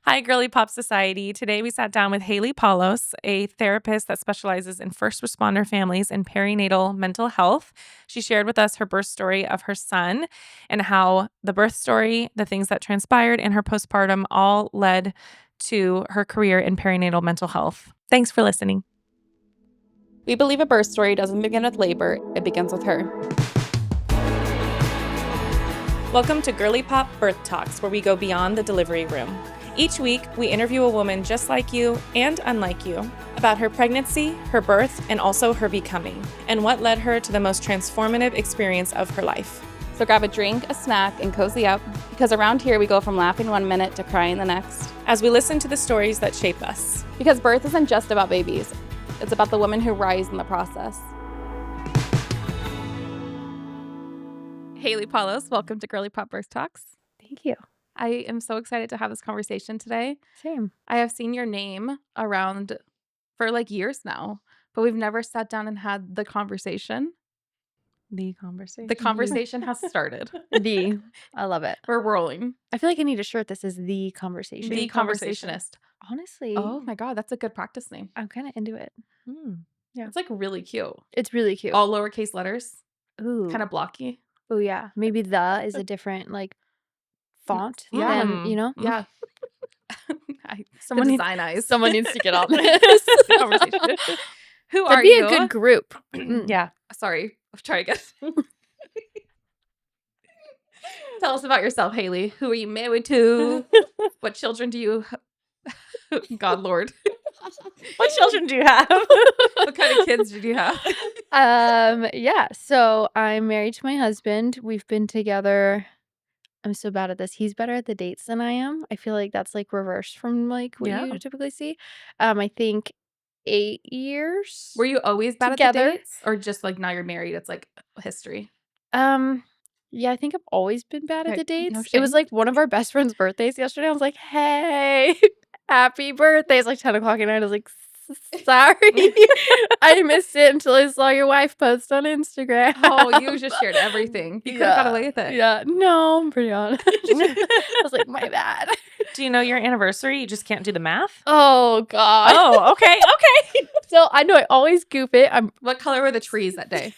Hi, Girly Pop Society. Today we sat down with Haley Palos, a therapist that specializes in first responder families and perinatal mental health. She shared with us her birth story of her son and how the birth story, the things that transpired, and her postpartum all led to her career in perinatal mental health. Thanks for listening. We believe a birth story doesn't begin with labor, it begins with her. Welcome to Girly Pop Birth Talks, where we go beyond the delivery room. Each week, we interview a woman just like you and unlike you about her pregnancy, her birth, and also her becoming, and what led her to the most transformative experience of her life. So grab a drink, a snack, and cozy up, because around here we go from laughing 1 minute to crying the next, as we listen to the stories that shape us. Because birth isn't just about babies, it's about the women who rise in the process. Haley Palos, welcome to Girly Pop Birth Talks. Thank you. I am so excited to have this conversation today. Same. I have seen your name around for like years now, but we've never sat down and had the conversation. The conversation has started. I love it. We're rolling. I feel like I need a shirt that says The Conversation. The Conversationist. Honestly. Oh my God, that's a good practice name. I'm kind of into it. Yeah. It's like really cute. It's really cute. All lowercase letters. Ooh. Kind of blocky. Oh, yeah. Maybe the is a different like font Yeah. than, you know? Yeah. Someone the design eyes. Someone needs to get on this conversation. Who That'd are be you? a good group. Yeah. Sorry. I'll try again. Tell us about yourself, Haley. Who are you married to? What children do you God Lord. What children do you have? What kind of kids did you have? Yeah. So I'm married to my husband. We've been together. I'm so bad at this. He's better at the dates than I am. I feel like that's like reversed from like what you typically see. I think 8 years. Were you always bad together. at the dates? Or just like now you're married, it's like history? Yeah, I think I've always been bad at Okay, the dates. no It was shame. like one of our best friend's birthdays yesterday. I was like, hey, happy birthday. It's like 10 o'clock at night. I was like, sorry. I missed it until I saw your wife post on Instagram. Oh, you just shared everything. You could have got away with it. Yeah. No, I'm pretty honest. I was like, my bad. Do you know your anniversary? You just can't do the math? Oh, God. Oh, okay. So I know I always goof it. I'm What color were the trees that day?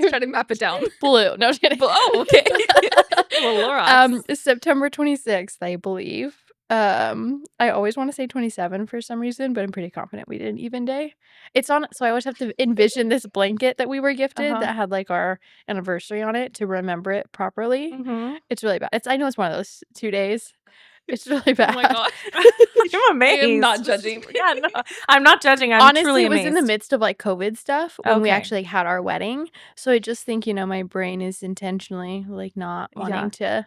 Try to map it down. blue. No, I'm just kidding. Oh, okay. Well, Laura. September 26th, I believe. I always want to say 27 for some reason, but I'm pretty confident we did an even day. It's on, so I always have to envision this blanket that we were gifted that had like our anniversary on it to remember it properly. Mm-hmm. It's really bad. I know it's one of those 2 days. It's really bad. Oh my God. I'm amazed. I am not judging. Yeah, no, I'm not judging. I'm Honestly, truly it was amazed. in the midst of like COVID stuff when we Okay. actually had our wedding. So I just think, my brain is intentionally like not wanting to.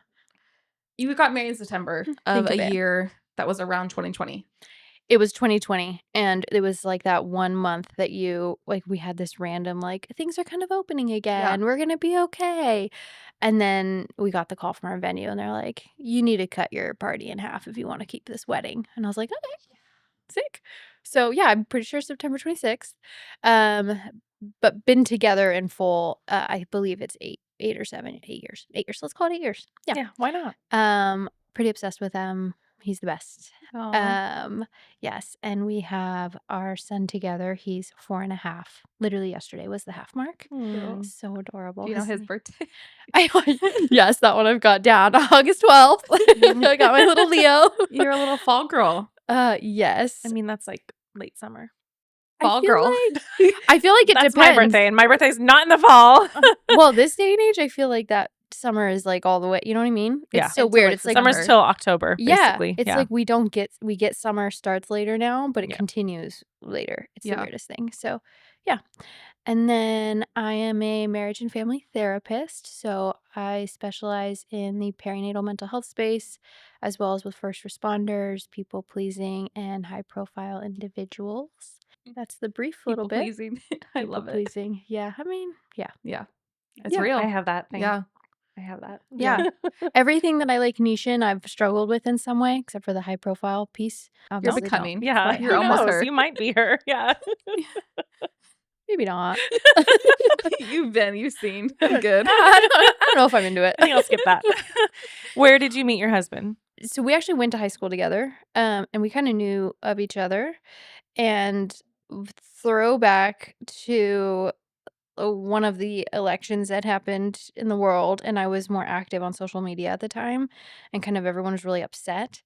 You got married in September of Think of a it. year that was around 2020. It was 2020, and it was like that 1 month that we had this random like things are kind of opening again. We're gonna be okay. And then we got the call from our venue, and they're like, "You need to cut your party in half if you want to keep this wedding." And I was like, "Okay, sick." So yeah, I'm pretty sure September 26th. But been together in full. I believe it's 8 or 7, 8 years. 8 years. Let's call it 8 years. Yeah. Why not? Pretty obsessed with him. He's the best. Aww. Yes, and we have our son together. He's 4.5. Literally yesterday was the half mark. So adorable. Do you know his birthday? Yes, that one I've got down. August 12th. I got my little Leo. You're a little fall girl. Yes. I mean, that's like late summer. I Fall feel girl. I feel like it That's depends. my birthday, and my birthday's not in the fall. Well, this day and age, I feel like that summer is like all the way. You know what I mean? Yeah. It's so weird. It's like summer's till October, basically. It's like we get summer starts later now, but it continues later. It's the Yeah. weirdest thing. So, yeah. And then I am a marriage and family therapist. So I specialize in the perinatal mental health space, as well as with first responders, people pleasing, and high profile individuals. That's the brief little bit. Pleasing. I love it. Pleasing. Yeah. I mean, yeah. Yeah. It's real. I have that thing. Yeah. I have that. Yeah. Everything that I like niche in, I've struggled with in some way, except for the high profile piece. You're Obviously don't. becoming. Yeah. Quite. You're Who almost knows? her. You might be her. Yeah. Maybe not. You've seen. I'm good. I don't know if I'm into it. I think I'll skip that. Where did you meet your husband? So we actually went to high school together, and we kind of knew of each other. And throwback to one of the elections that happened in the world, and I was more active on social media at the time, and kind of everyone was really upset,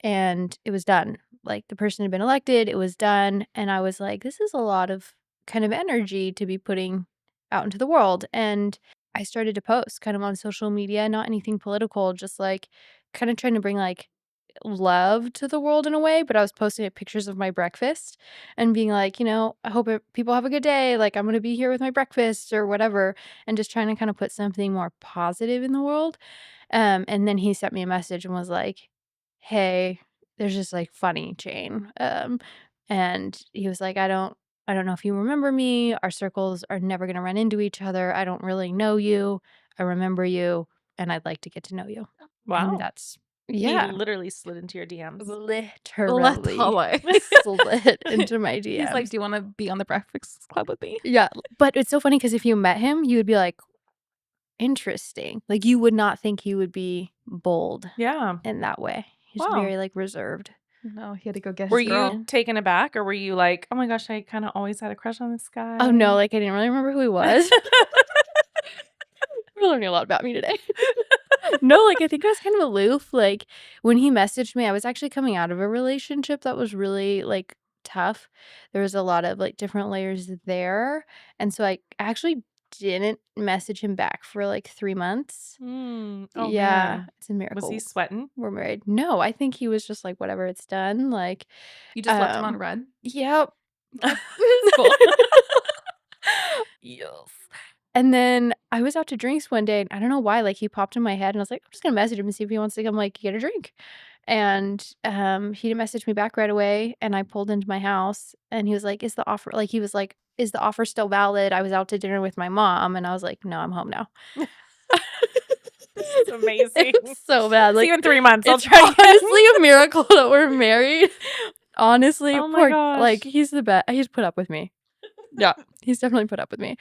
and it was done. Like, the person had been elected, it was done, and I was like, this is a lot of kind of energy to be putting out into the world. And I started to post kind of on social media, not anything political, just like kind of trying to bring like love to the world in a way. But I was posting pictures of my breakfast and being like, I hope people have a good day. Like, I'm going to be here with my breakfast or whatever. And just trying to kind of put something more positive in the world. And then he sent me a message and was like, hey, there's this like funny chain. And he was like, I don't know if you remember me. Our circles are never going to run into each other. I don't really know you. I remember you, and I'd like to get to know you. And Wow. that's He yeah, literally slid into your DMs. literally slid into my DMs. He's like, do you want to be on the Breakfast Club with me? Yeah, but it's so funny because if you met him, you would be like, interesting. Like, you would not think he would be bold Yeah. in that way. He's Wow. very like reserved. No, he had to go get Were his girl. you taken aback, or were you like, oh my gosh, I kind of always had a crush on this guy? Oh no, like I didn't really remember who he was. We're learning a lot about me today. No, like I think I was kind of aloof. Like, when he messaged me, I was actually coming out of a relationship that was really like tough. There was a lot of like different layers there. And so I actually didn't message him back for like 3 months. Oh Yeah, man. it's a miracle. Was he sweating? We're married. No, I think he was just like, whatever, it's done. Like, You just left him on red? yep. Cool. Yes. And then I was out to drinks one day, and I don't know why, like, he popped in my head, and I was like, I'm just gonna message him and see if he wants to come, like, get a drink. And he didn't message me back right away, and I pulled into my house, and he was like, is the offer still valid? I was out to dinner with my mom, and I was like, no, I'm home now. This is amazing. It's so bad. See Like, you in 3 months. I'll it's try again. honestly a miracle that we're married. Honestly, Oh my gosh. like, he's the best. He's put up with me. Yeah, he's definitely put up with me.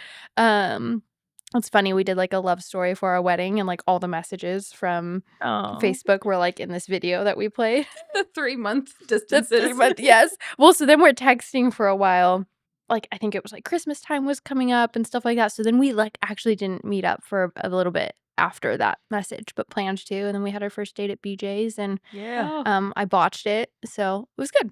It's funny. We did like a love story for our wedding, and like all the messages from Facebook were like in this video that we played. The 3-month The distances. 3 month, yes. Well, so then we're texting for a while. Like, I think it was like Christmas time was coming up and stuff like that. So then we like actually didn't meet up for a little bit after that message, but planned to. And then we had our first date at BJ's, and Yeah. I botched it, so it was good.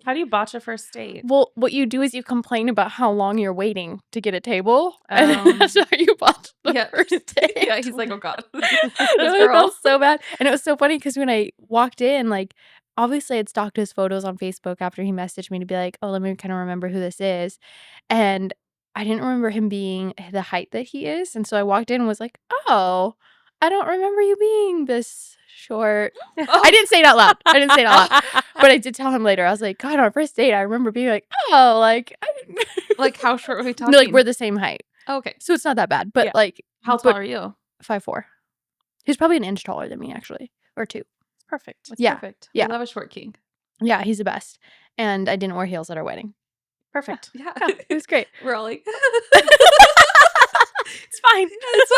How do you botch a first date? Well, what you do is you complain about how long you're waiting to get a table, and that's how you botch the first date. Yeah, he's like, oh God. It felt so bad. And it was so funny because when I walked in, like, obviously I'd stalked his photos on Facebook after he messaged me to be like, oh, let me kind of remember who this is. And I didn't remember him being the height that he is. And so I walked in and was like, oh, I don't remember you being this short. I didn't say it out loud. But I did tell him later. I was like, God, on our first date, I remember being like, oh, like, Like, how short were we talking? no, like, we're the same height. Oh, okay. So it's not that bad. But Yeah. like, How tall are you? 5'4". He's probably an inch taller than me, actually, or 2. It's perfect. That's Yeah. perfect. Yeah. I love a short king. Yeah, he's the best. And I didn't wear heels at our wedding. Perfect. Yeah. It was great. We're all like, It's fine. it's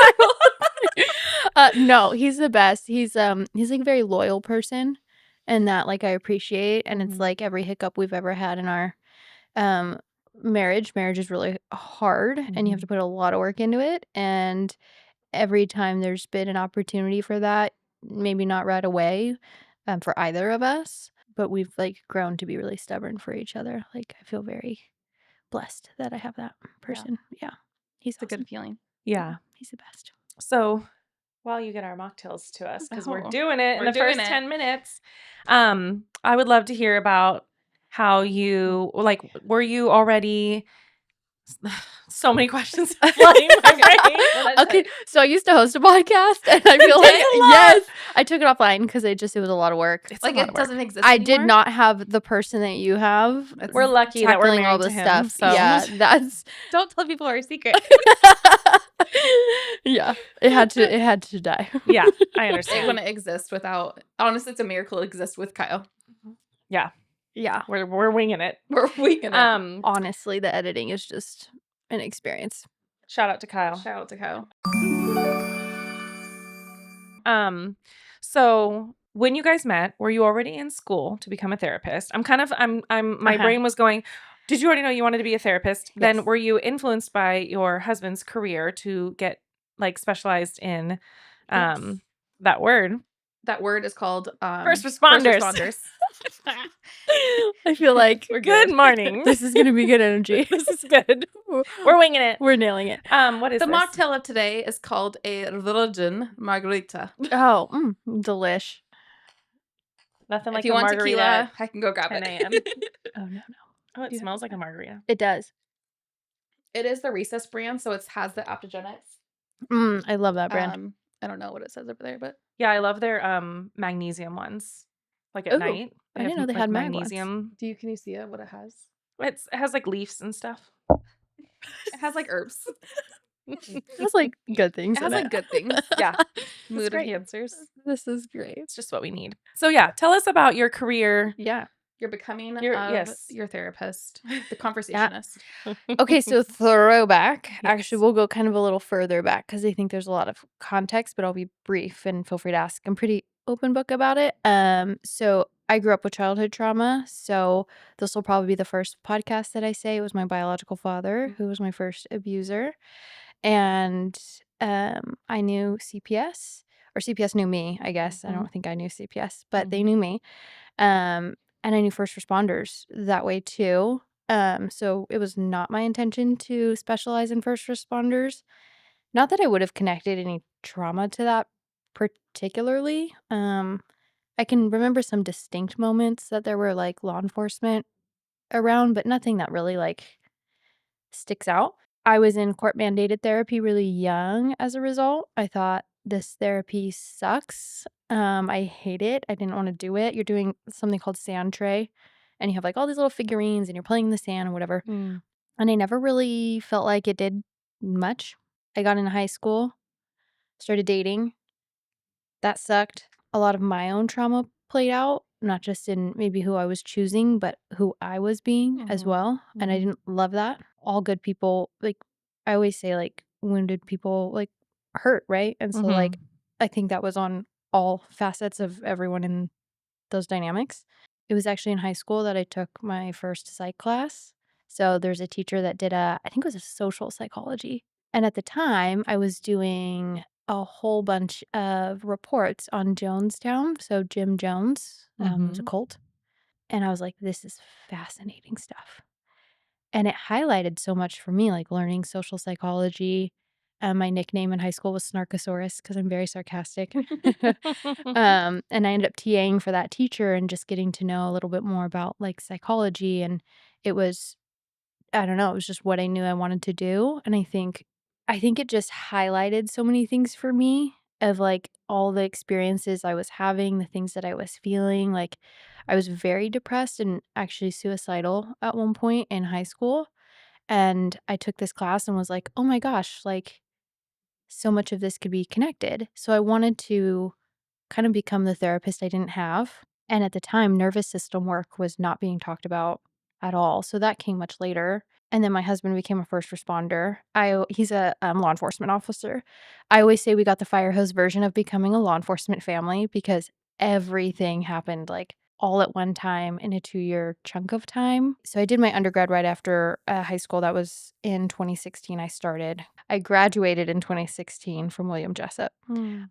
fine. No, he's the best. He's like a very loyal person, and that like I appreciate. And it's Mhm. like every hiccup we've ever had in our marriage is really hard, and you have Mhm. to put a lot of work into it. And every time there's been an opportunity for that, maybe not right away, for either of us, but we've like grown to be really stubborn for each other. Like, I feel very blessed that I have that person. Yeah. He's It's a awesome. good feeling. Yeah. He's the best. So while you get our mocktails to us, because we're Oh, doing it in we're the first doing it. 10 minutes, I would love to hear about how you, like, were you already, so many questions flooding my brain. Okay, so I used to host a podcast, and I feel like, yes, I took it offline because it was a lot of work. It's Like, a lot it of work. doesn't exist I anymore? did not have the person that you have. We're lucky that we're tackling all married to this him. stuff. So Yeah, that's Don't tell people our secret. yeah. It had to die. yeah, I It understand. wouldn't exist without. Honestly, it's a miracle it exists with Kyle. Yeah, Yeah. we're winging it. We're weak enough. Honestly, the editing is just an experience. Shout out to Kyle. Shout out to Kyle. So when you guys met, were you already in school to become a therapist? My brain was going, did you already know you wanted to be a therapist? Yes. Then were you influenced by your husband's career to get like specialized in that word? That word is called First responders. I feel like We're Good morning. this is going to be good energy. This is good. We're winging it. We're nailing it. What is The this? mocktail of today is called a virgin margarita. Oh, delish. Nothing like If you a want margarita tequila, at I can go grab 10 it. a.m. Oh, no. Oh, it You smells like a margarita. It does. It is the Recess brand, so it has the aptogenics. I love that brand. I don't know what it says over there, but Yeah, I love their magnesium ones. Like at Ooh, night. I didn't know they had mag ones. magnesium. can you see it? What it has? It has like leaves and stuff. It has like herbs. It's like good things. It has in like good things. Yeah. Mood great. enhancers. This is great. It's just what we need. So yeah, tell us about your career. Yeah. You're becoming Yes. your therapist, the conversationist. Okay, so throwback. Yes. Actually, we'll go kind of a little further back because I think there's a lot of context, but I'll be brief and feel free to ask. I'm pretty open book about it. So I grew up with childhood trauma. So this will probably be the first podcast that I say. It was my biological father who was my first abuser. And I knew CPS, or CPS knew me, I guess. I don't think I knew CPS, but they knew me. And I knew first responders that way too. So it was not my intention to specialize in first responders. Not that I would have connected any trauma to that particularly. I can remember some distinct moments that there were like law enforcement around, but nothing that really like sticks out. I was in court mandated therapy really young as a result. I thought this therapy sucks. I hate it. I didn't want to do it. You're doing something called sand tray, and you have like all these little figurines and you're playing in the sand and whatever. And I never really felt like it did much. I got into high school, started dating. That sucked. A lot of my own trauma played out, not just in maybe who I was choosing, but who I was being as well. And I didn't love that. All good people, like I always say, like wounded people like hurt, right? And so like I think that was on all facets of everyone in those dynamics. It was actually in high school that I took my first psych class. So there's a teacher that did I think it was a social psychology. And at the time I was doing a whole bunch of reports on Jonestown. So Jim Jones was a cult. And I was like, this is fascinating stuff. And it highlighted so much for me, like learning social psychology. My nickname in high school was Snarkosaurus because I'm very sarcastic. And I ended up TAing for that teacher and just getting to know a little bit more about like psychology. And it was, I don't know, it was just what I knew I wanted to do. And I think it just highlighted so many things for me of like all the experiences I was having, the things that I was feeling. Like I was very depressed and actually suicidal at one point in high school. And I took this class and was like, oh my gosh, like so much of this could be connected. So I wanted to kind of become the therapist I didn't have. And at the time, nervous system work was not being talked about at all. So that came much later. And then my husband became a first responder. He's a law enforcement officer. I always say we got the fire hose version of becoming a law enforcement family because everything happened like all at one time in a 2-year chunk of time. So I did my undergrad right after high school. That was in 2016 I started. I graduated in 2016 from William Jessup.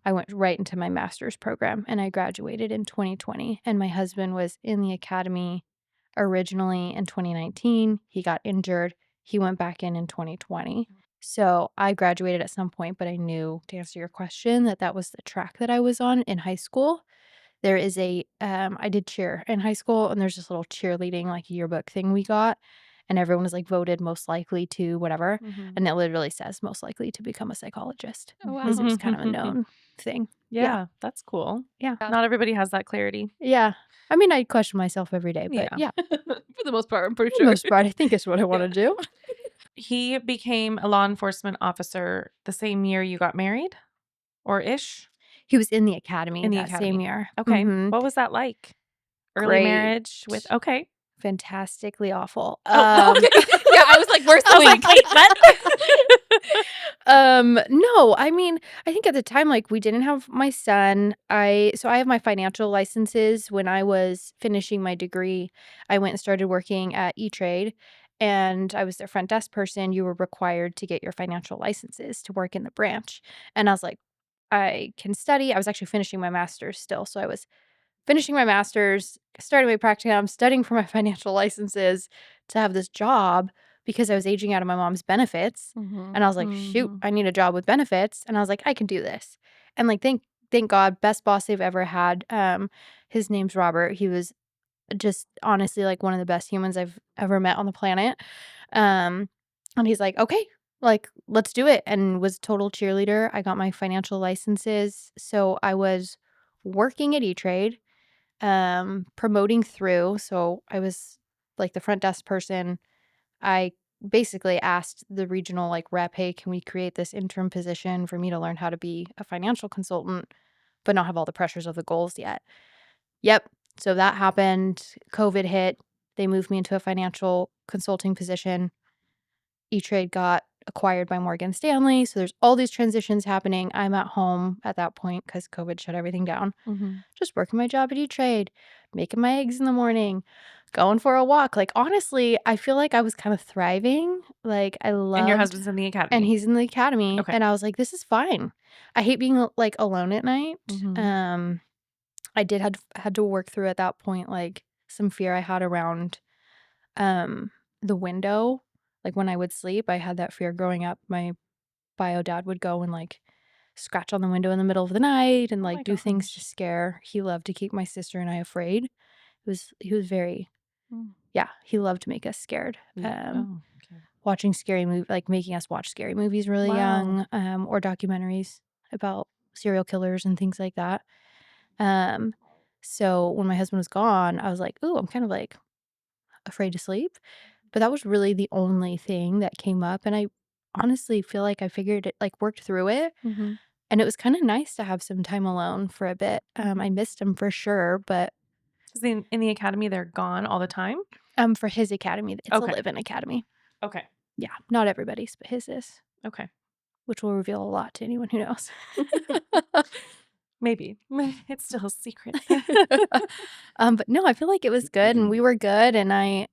I went right into my master's program and I graduated in 2020. And my husband was in the academy originally in 2019. He got injured. He went back in 2020. So I graduated at some point, but I knew, to answer your question, that was the track that I was on in high school. There is I did cheer in high school, and there's this little cheerleading like yearbook thing we got, and everyone was like voted most likely to whatever, and it literally says most likely to become a psychologist. Oh, wow. Because it was kind of a known thing. Yeah, that's cool. Yeah. Not everybody has that clarity. Yeah. I mean, I question myself every day, but yeah. For the most part, I'm pretty For sure. the most part, I think it's what I want to do. He became a law enforcement officer the same year you got married, or ish? He was in the academy In the that academy. same year. Okay. Mhm. What was that like? Early Great. marriage with okay. Fantastically awful. Oh, okay. Yeah, I was like, where's the I was like, link? wait, what? No, I mean, I think at the time, like, we didn't have my son. So I have my financial licenses. When I was finishing my degree, I went and started working at E-Trade, and I was their front desk person. You were required to get your financial licenses to work in the branch. And I was like, I can study. I was actually finishing my master's still. So I was finishing my master's, starting my practicum, studying for my financial licenses to have this job because I was aging out of my mom's benefits. And I was like, shoot, I need a job with benefits. And I was like, I can do this. And like, thank God, best boss they've ever had. His name's Robert. He was just honestly like one of the best humans I've ever met on the planet. Um, and he's like, okay, like, let's do it. And was a total cheerleader. I got my financial licenses. So I was working at E-Trade, promoting through. So I was like the front desk person. I basically asked the regional like rep, hey, can we create this interim position for me to learn how to be a financial consultant, but not have all the pressures of the goals yet? Yep. So that happened. COVID hit. They moved me into a financial consulting position. E-Trade got acquired by Morgan Stanley. So there's all these transitions happening. I'm at home at that point because COVID shut everything down. Just working my job at E-Trade, making my eggs in the morning, going for a walk. Like, honestly, I feel like I was kind of thriving. Like, I loved. And your husband's in the academy. And he's in the academy. Okay. And I was like, this is fine. I hate being like alone at night. I did had to work through at that point like some fear I had around the window. Like when I would sleep, I had that fear growing up. My bio dad would go and like scratch on the window in the middle of the night and like do things to scare. He loved to keep my sister and I afraid. He was very yeah, he loved to make us scared. Watching scary movies, like making us watch scary movies really young, or documentaries about serial killers and things like that. So when my husband was gone, I was like, ooh, I'm kind of like afraid to sleep. But that was really the only thing that came up. And I honestly feel like I figured it, like worked through it. And it was kind of nice to have some time alone for a bit. I missed him for sure, but in the academy, they're gone all the time? For his academy, it's a live-in academy. Okay. Yeah, not everybody's, but his is. Okay. Which will reveal a lot to anyone who knows. Maybe. It's still a secret. But no, I feel like it was good and we were good. And I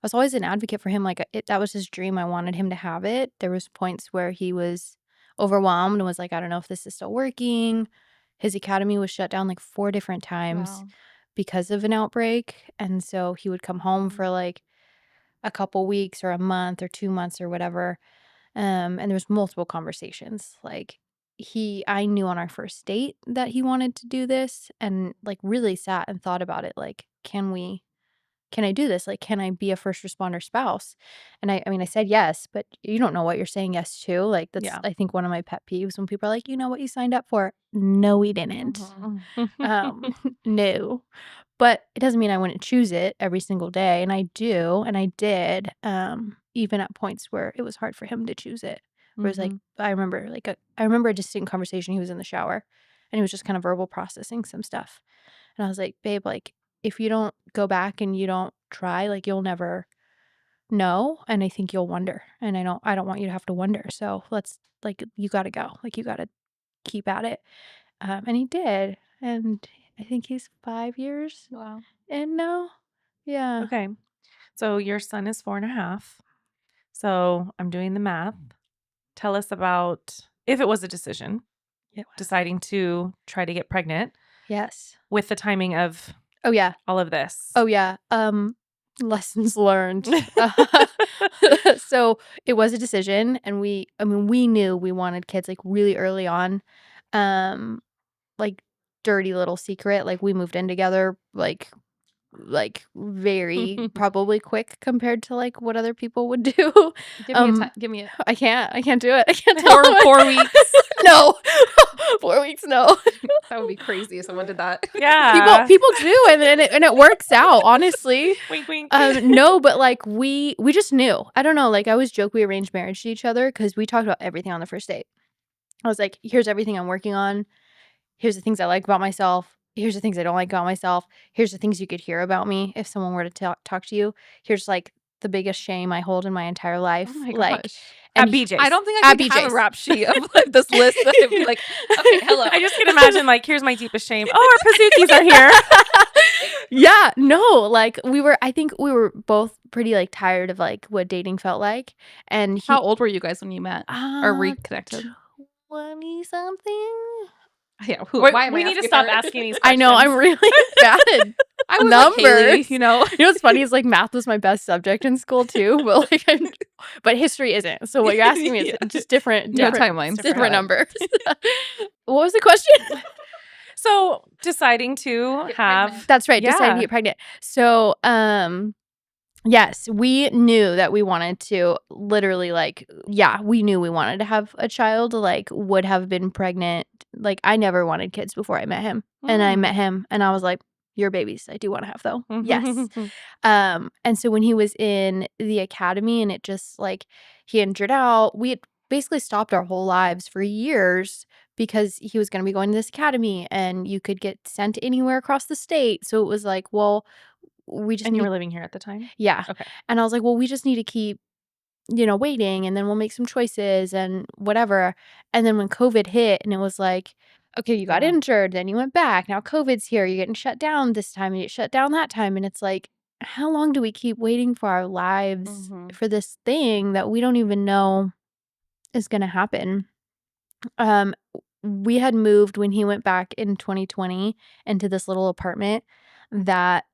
was always an advocate for him. Like that was his dream. I wanted him to have it. There was points where he was overwhelmed and was like, I don't know if this is still working. His academy was shut down like 4 different times because of an outbreak. And so he would come home for like a couple weeks or a month or 2 months or whatever. And there was multiple conversations. Like I knew on our first date that he wanted to do this and like really sat and thought about it. Like, can I do this? Like, can I be a first responder spouse? And I mean, I said yes, but you don't know what you're saying yes to. Like, that's, I think, one of my pet peeves when people are like, you know what you signed up for? No, we didn't. No. But it doesn't mean I wouldn't choose it every single day. And I do. And I did, even at points where it was hard for him to choose it. Where it was like, I remember a distinct conversation. He was in the shower and he was just kind of verbal processing some stuff. And I was like, babe, like, if you don't go back and you don't try, like, you'll never know. And I think you'll wonder. And I don't want you to have to wonder. So let's, like, you got to go. Like, you got to keep at it. And he did. And I think he's 5 years in now. Yeah. Okay. So your son is 4.5. So I'm doing the math. Tell us about if it was a decision, deciding to try to get pregnant. Yes. With the timing of all of this. Oh, yeah. Lessons learned. So it was a decision. And we knew we wanted kids like really early on. Like dirty little secret. Like we moved in together like very probably quick compared to like what other people would do. Give me a I can't do it. I can't tell 4 weeks. No. 4 weeks, no. That would be crazy if someone did that. Yeah. People do and it works out, honestly. Wink, wink. No, but like we just knew. I don't know, like I always joke we arranged marriage to each other because we talked about everything on the first date. I was like, here's everything I'm working on. Here's the things I like about myself. Here's the things I don't like about myself. Here's the things you could hear about me if someone were to talk to you. Here's like the biggest shame I hold in my entire life. Oh my Like, gosh. and At BJ's. I don't think I At could have a BJ's. rap sheet of like, this list. I'd be like, okay, hello. I just can imagine, like, here's my deepest shame. Oh, our Pazookies are here. Yeah, no, like I think we were both pretty like tired of like what dating felt like. And How old were you guys when you met or uh, reconnected? 20 something. Yeah. We Why am I need to asking stop her? asking these I questions. know, I'm really bad at I was like Haley, numbers. you know. You know what's funny is like math was my best subject in school too, but like but history isn't. So what you're asking me is Yeah. just different No different, timelines. different numbers. What was the question? So deciding to Get have pregnant. That's right, deciding Yeah. to get pregnant. So yes, we knew that we wanted to literally like, yeah, we knew we wanted to have a child, like would have been pregnant. Like I never wanted kids before I met him. And I met him and I was like, your babies, I do want to have though. Yes. And so when he was in the academy and it just like he injured out, we had basically stopped our whole lives for years because he was going to be going to this academy and you could get sent anywhere across the state. So it was like, well, we just And you need were living here at the time? yeah. Okay. And I was like, well, we just need to keep, waiting and then we'll make some choices and whatever. And then when COVID hit and it was like, okay, you got Yeah. injured, then you went back. Now COVID's here. You're getting shut down this time and you get shut down that time. And it's like, how long do we keep waiting for our lives for this thing that we don't even know is going to happen? We had moved when he went back in 2020 into this little apartment that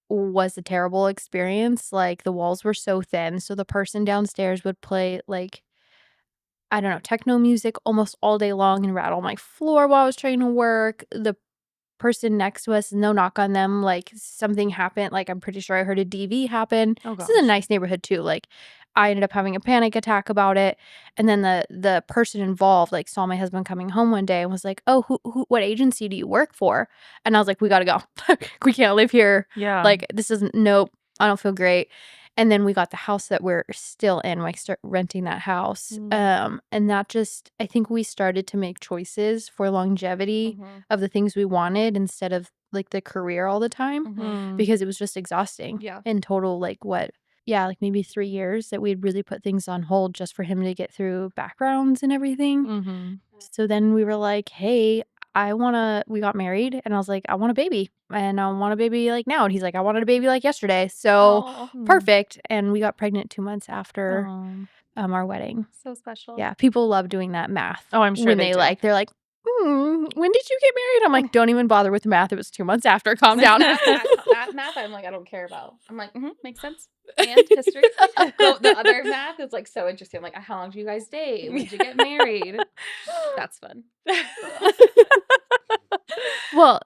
was a terrible experience. Like the walls were so thin, so the person downstairs would play like I don't know, techno music almost all day long and rattle my floor while I was trying to work. The person next to us, no knock on them, like something happened. Like I'm pretty sure I heard a DV happen. Oh, This is a gosh. nice neighborhood too. Like I ended up having a panic attack about it. And then the person involved like saw my husband coming home one day and was like, "Oh, who what agency do you work for?" And I was like, "We got to go. We can't live here. Yeah. Like this isn't nope. I don't feel great." And then we got the house that we're still in. We start renting that house. And that just I think we started to make choices for longevity of the things we wanted instead of like the career all the time because it was just exhausting. Yeah. In total, like what? Yeah, like maybe 3 years that we'd really put things on hold just for him to get through backgrounds and everything. So then we were like, hey, we got married and I was like, I want a baby and I want a baby like now. And he's like, I wanted a baby like yesterday. So perfect. And we got pregnant 2 months after our wedding. So special. Yeah. People love doing that math. Oh, I'm sure when they do. they're like, when did you get married? I'm like, don't even bother with the math. It was 2 months after. Calm down. that math, I'm like, I don't care about. I'm like, makes sense. And history. The other math is like so interesting. I'm like, how long did you guys date? When did you get married? That's fun. Well,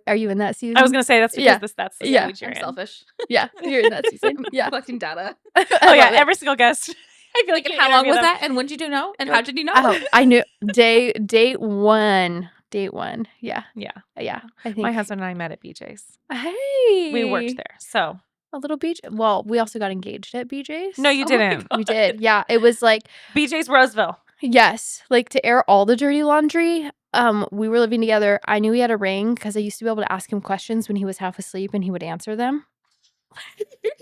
are you in that season? I was going to say that's because that's the Yeah. stage you're I'm in. selfish. Yeah, you're in that season. Yeah. Collecting data. Oh, yeah. Every single guest. I feel like And how long was that? And when did you know? And how did you know? Oh, I knew date one. Date one. Yeah. Yeah. Yeah. I think My husband and I met at BJ's. Hey. We worked there. So. A little BJ. Well, we also got engaged at BJ's. No, you didn't. We did. Yeah. It was like BJ's Roseville. yes. Like to air all the dirty laundry. We were living together. I knew he had a ring because I used to be able to ask him questions when he was half asleep and he would answer them. You're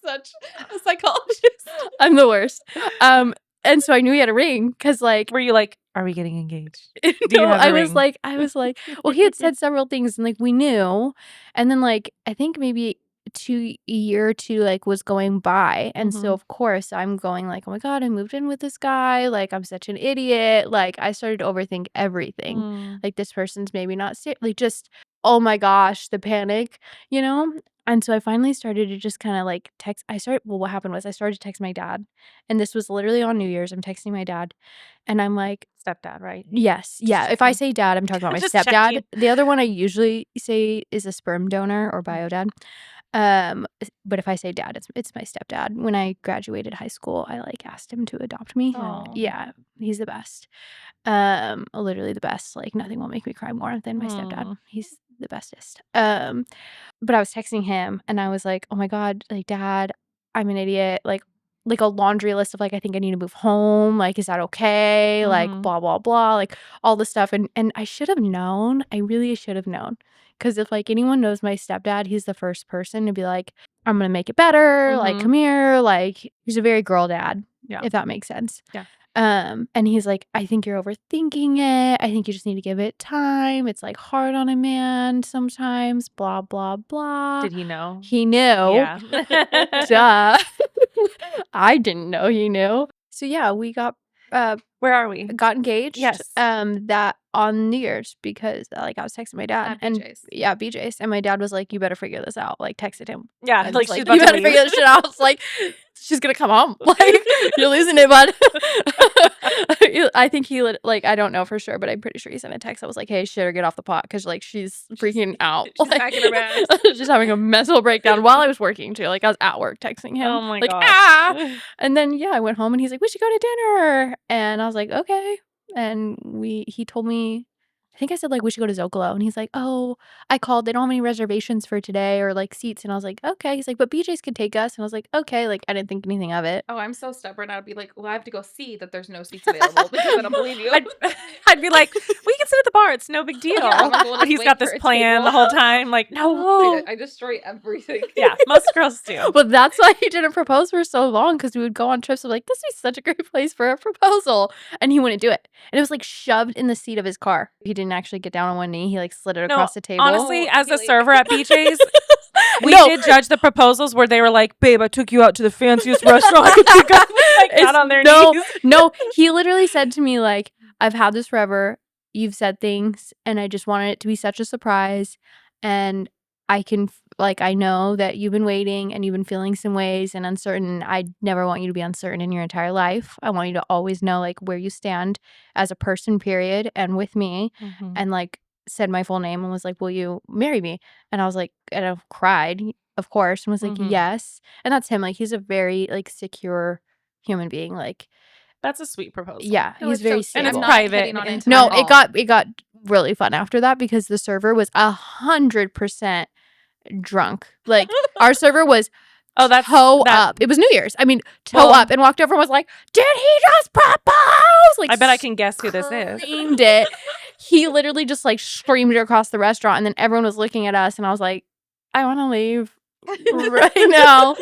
such a psychologist. I'm the worst. And so I knew he had a ring because like Were you like, are we getting engaged? no, I was like, well, he had said several things and like we knew. And then like I think maybe a year or two like was going by. And so of course I'm going like, oh my God, I moved in with this guy. Like I'm such an idiot. Like I started to overthink everything. Like this person's maybe not like just, oh my gosh, the panic, And so I finally started to just kind of like text. What happened was I started to text my dad. And this was literally on New Year's. I'm texting my dad. And I'm like, stepdad, right? yes. Yeah. If I say dad, I'm talking about my Just stepdad. checking. The other one I usually say is a sperm donor or bio dad. But if I say dad, it's my stepdad. When I graduated high school, I like asked him to adopt me. Aw. Yeah, he's the best. Literally the best. Like nothing will make me cry more than my stepdad. He's the bestest. But I was texting him and I was like, oh my God, like dad, I'm an idiot. Like a laundry list of like, I think I need to move home. Like, is that okay? Like blah, blah, blah, like all this stuff. And I should have known. I really should have known. Because if like anyone knows my stepdad, he's the first person to be like, I'm going to make it better. Like, Mhm. come here. Like, he's a very girl dad, Yeah. if that makes sense. Yeah. And he's like, I think you're overthinking it. I think you just need to give it time. It's like hard on a man sometimes, blah, blah, blah. Did he know? He knew. Yeah. Duh. I didn't know he knew. So yeah, we got Where are we? engaged. Yes. That on New Year's because like I was texting my dad At and BJ's. yeah, BJ's, and my dad was like, "You better figure this out." Like texted him. Yeah, And like was she's you about to better leave. figure this shit out. It's like she's gonna come home. Like you're losing it, bud. I think he like I don't know for sure, but I'm pretty sure he sent a text that was like, "Hey, shit, or get off the pot," because like she's freaking out. She's Like, packing her bags. she's having a mental breakdown while I was working too. Like I was at work texting him. Oh my like, gosh. ah! And then yeah, I went home and he's like, "We should go to dinner," and I was like, "Okay." And he told me, I think I said like we should go to Zocalo, and he's like, "Oh, I called. They don't have any reservations for today or like seats." And I was like, "Okay." He's like, "But BJ's could take us," and I was like, "Okay." Like I didn't think anything of it. Oh, I'm so stubborn. I'd be like, well, I have to go see that there's no seats available because I don't believe you. I'd be like, we can sit at the bar. It's no big deal. Yeah, I'm like, we'll But just he's wait got for this a plan table. the whole time. Like, no. I destroy everything. Yeah, most girls do. But that's why he didn't propose for so long, because we would go on trips of like, this is such a great place for a proposal, and he wouldn't do it. And it was like shoved in the seat of his car. He didn't actually get down on one knee. He like slid it across the table. Honestly, Oh, as a Haley. server at BJ's, we No. did judge the proposals where they were like, babe, I took you out to the fanciest restaurant I could think of. Like, It's- not on their no, knees. No, he literally said to me like, I've had this forever. You've said things, and I just wanted it to be such a surprise. And I can like I know that you've been waiting and you've been feeling some ways and uncertain. I never want you to be uncertain in your entire life. I want you to always know like where you stand as a person, period, and with me. And like said my full name and was like, "Will you marry me?" And I was like, and I cried, of course, and was like, Mhm. "Yes." And that's him. Like he's a very like secure human being. Like That's a sweet proposal. yeah, No, he's it's very so- And it's stable. I'm not private hitting on and it No, at it all. got really fun after that because the server was 100% drunk. Like our server was Oh, that's toe that- up. It was New Year's. I mean, toe Well- up, and walked over and was like, "Did he just propose?" Like I bet I can guess who this is. screamed it. He literally just like screamed it across the restaurant, and then everyone was looking at us, and I was like, "I want to leave right now.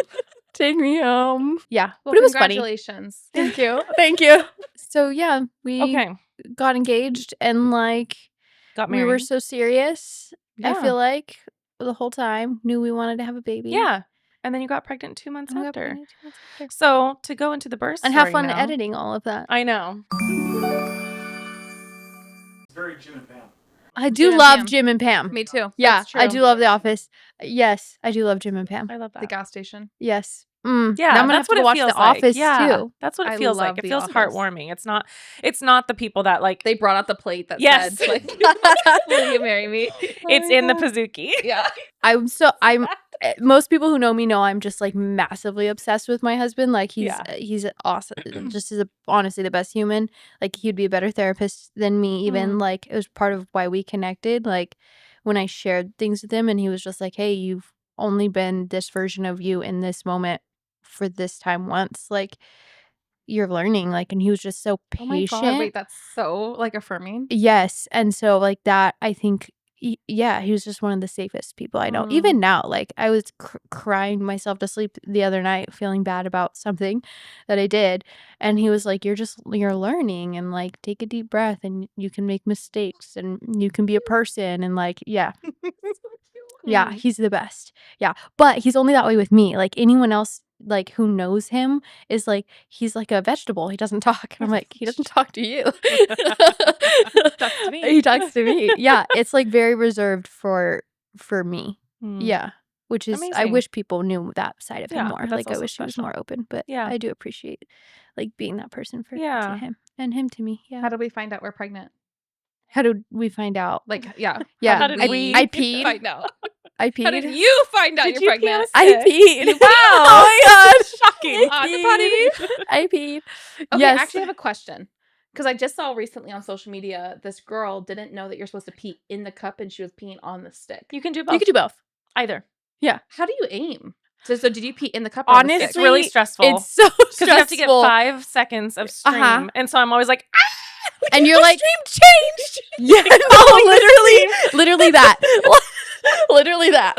Take me home." Yeah, Well, but it was funny. congratulations. Thank you. Thank you. So yeah, we Okay. got engaged, and like Got we married. were so serious. I Yeah. feel like the whole time knew we wanted to have a baby. Yeah. And then you got pregnant 2 months And we got after. pregnant 2 months after. So to go into the birth And have story fun now- editing all of that. I know. It's very Jim and Pam. I Jim do and love Pam. Jim and Pam. Me too. Yeah, That's I true. do love The Office. Yes, I do love Jim and Pam. I love that. The gas station. Yes. Yeah, now I'm gonna that's have what to it watch feels The like. Office Yeah, too. that's what it I feels like. love It The feels Office. heartwarming. It's not the people that like They brought out the plate that Yes. said, like, "Will you marry me?" it's in the Pazuki. Yeah. I'm most people who know me know I'm just like massively obsessed with my husband. Like he's awesome. Just honestly the best human. Like he'd be a better therapist than me even. Like it was part of why we connected. Like when I shared things with him and he was just like, "Hey, you've only been this version of you in this moment for this time once. Like you're learning." Like, and he was just so Oh my patient. god! Wait, that's so like affirming. Yes. And so like that, I think, he was just one of the safest people I know. Mm. Even now, like I was crying myself to sleep the other night, feeling bad about something that I did. And he was like, you're learning, and like, take a deep breath, and you can make mistakes, and you can be a person. And like, yeah, yeah, he's the best. Yeah. But he's only that way with me. Like anyone else, like who knows him is like, he's like a vegetable. He doesn't talk. And I'm like, he doesn't talk to you. Talks to me. He talks to me. Yeah. It's like very reserved for me. Mm. Yeah. Which is, I Amazing. wish people knew that side of him Yeah, more. but that's Like I also wish he was special. more open. But Yeah. I do appreciate like being that person for Yeah. to him and him to me. Yeah. How did we find out we're pregnant? How did we find out? Like, yeah. Yeah. How did we I peed. find out? I peed. How did you find out Did you're you pregnant? pee on I peed. Wow. Oh my gosh. Shocking. On the potty. I peed. Okay, Yes. I actually have a question. Because I just saw recently on social media, this girl didn't know that you're supposed to pee in the cup and she was peeing on the stick. You can do both. You could do both. either. How do you aim? So did you pee in the cup or on the Honestly, stick? It's really stressful. It's so because stressful. you have to get 5 seconds of stream, Uh-huh. and so I'm always like, And you're like, stream changed. yeah, no, literally that. Literally that.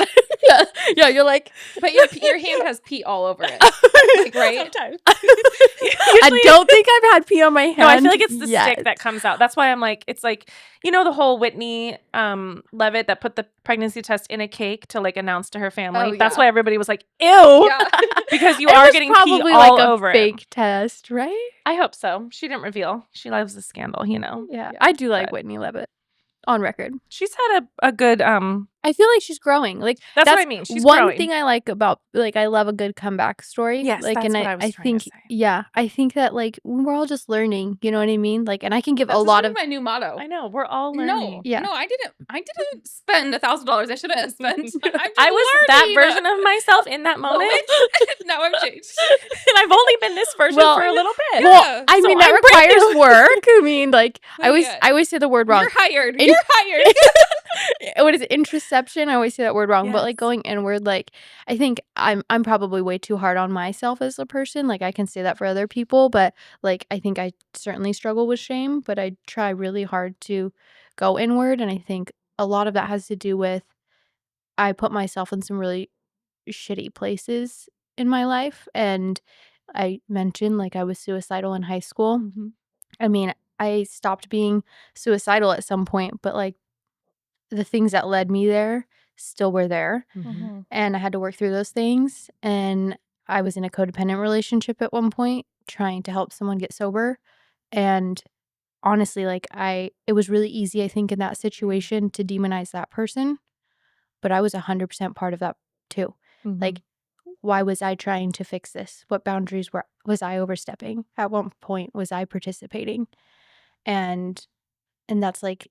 Yeah, you're like, But your hand has pee all over it. Like, right? Sometimes. I don't think I've had pee on my hand. No, I feel like it's the yet. stick that comes out. That's why I'm like, it's like, you know, the whole Whitney Levitt that put the pregnancy test in a cake to like announce to her family. Oh, That's yeah. why everybody was like, ew, Yeah. because you It are was getting pee probably all like a over fake it. test, right? I hope so. She didn't reveal. She loves the scandal, you know. Yeah, Yeah, I do like but- Whitney Levitt. On record. She's had a good I feel like she's growing. Like That's what I mean. She's one growing. thing I like about like I love a good comeback story. Yes, like, that's and what I was I trying to think say. yeah, I think that like we're all just learning. You know what I mean? Like, and I can give That's a lot of my new motto. I know we're all No, learning. Yeah. no, I didn't spend $1,000. I shouldn't have spent. I'm just I was that learning. version of myself in that moment, Now I've changed. and I've only been this version Well, for a little bit. Yeah. Well, I So mean that I'm brand requires new. work. I mean, like Yeah. I always say the word wrong. You're hired. In- You're hired. What is it? Introception? I always say that word wrong, but like Yes. going inward, like I think I'm probably way too hard on myself as a person. Like I can say that for other people, but like I think I certainly struggle with shame, but I try really hard to go inward, and I think a lot of that has to do with I put myself in some really shitty places in my life, and I mentioned like I was suicidal in high school. Mhm. I mean, I stopped being suicidal at some point, but like the things that led me there still were there, Mhm. and I had to work through those things. And I was in a codependent relationship at one point trying to help someone get sober, and honestly, like it was really easy, I think, in that situation to demonize that person, but I was 100% part of that too. Mhm. Like, why was I trying to fix this? What boundaries was I overstepping? At one point was I participating? And that's like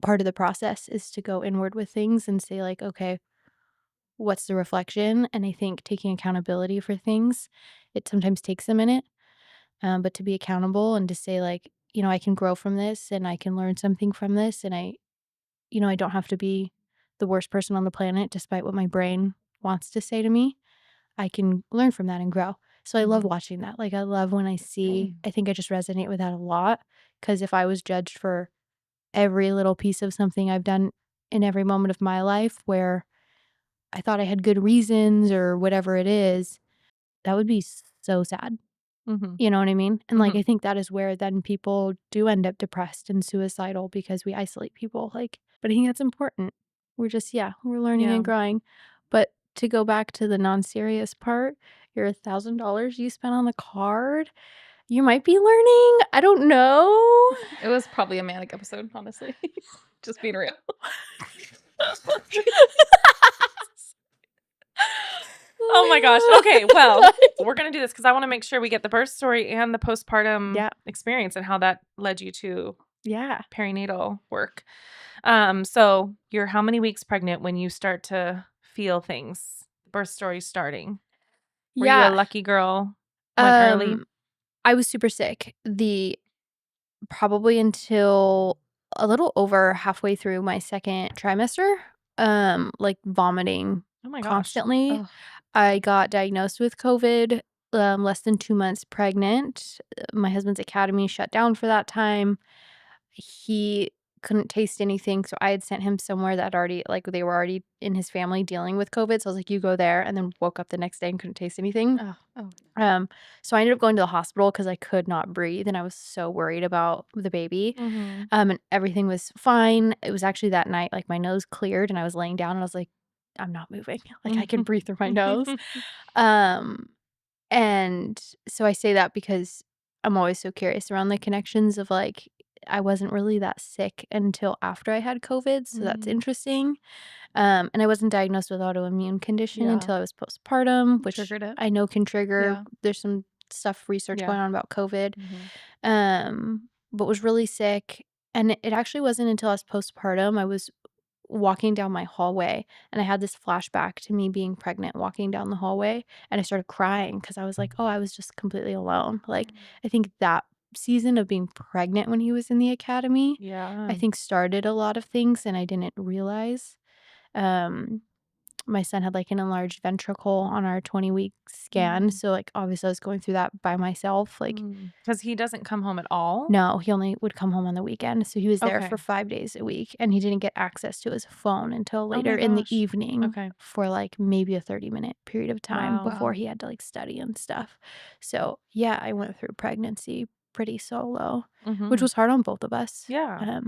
part of the process is to go inward with things and say like, okay, what's the reflection? And I think taking accountability for things, it sometimes takes a minute, but to be accountable and to say like, you know, I can grow from this and I can learn something from this, and I don't have to be the worst person on the planet despite what my brain wants to say to me. I can learn from that and grow. So I love watching that. Like I love when I see, I think I just resonate with that a lot, because if I was judged for every little piece of something I've done in every moment of my life where I thought I had good reasons or whatever it is, that would be so sad. Mhm. You know what I mean? And like Mhm. I think that is where then people do end up depressed and suicidal, because we isolate people. Like, but I think that's important. We're just we're learning Yeah. and growing. But to go back to the non-serious part, your $1,000 you spent on the card, you might be learning. I don't know. It was probably a manic episode, honestly. Just being real. Oh my gosh. Okay, well, we're going to do this because I want to make sure we get the birth story and the postpartum Yeah. experience and how that led you to Yeah. perinatal work. So you're how many weeks pregnant when you start to feel things? Birth story starting. Were you a lucky girl? Went early? I was super sick. Probably until a little over halfway through my second trimester, like vomiting Oh my gosh. constantly. Ugh. I got diagnosed with COVID less than 2 months pregnant. My husband's academy shut down for that time. He couldn't taste anything, so I had sent him somewhere that already like they were already in his family dealing with COVID. So I was like, "You go there," and then woke up the next day and couldn't taste anything. Oh. So I ended up going to the hospital because I could not breathe and I was so worried about the baby. Mhm. And everything was fine. It was actually that night, like my nose cleared and I was laying down and I was like, I'm not moving. Like I can breathe through my nose. And so I say that because I'm always so curious around the connections of like, I wasn't really that sick until after I had COVID. So that's Mhm. interesting. And I wasn't diagnosed with autoimmune condition Yeah. until I was postpartum, which Triggered it. I know can trigger. Yeah. There's some research Yeah. going on about COVID. Mhm. But was really sick. And it actually wasn't until I was postpartum, I was walking down my hallway and I had this flashback to me being pregnant, walking down the hallway, and I started crying because I was like, oh, I was just completely alone. Like, I think that season of being pregnant when he was in the academy, Yeah. I think started a lot of things and I didn't realize. Um, my son had like an enlarged ventricle on our 20-week scan. So like obviously I was going through that by myself. Like because he doesn't come home at all. no, he only would come home on the weekend. So he was there Okay. for 5 days a week, and he didn't get access to his phone until my later in the gosh. evening Okay. for like maybe a 30-minute period of time Wow. before he had to like study and stuff. So yeah, I went through pregnancy pretty solo, which was hard on both of us. Yeah.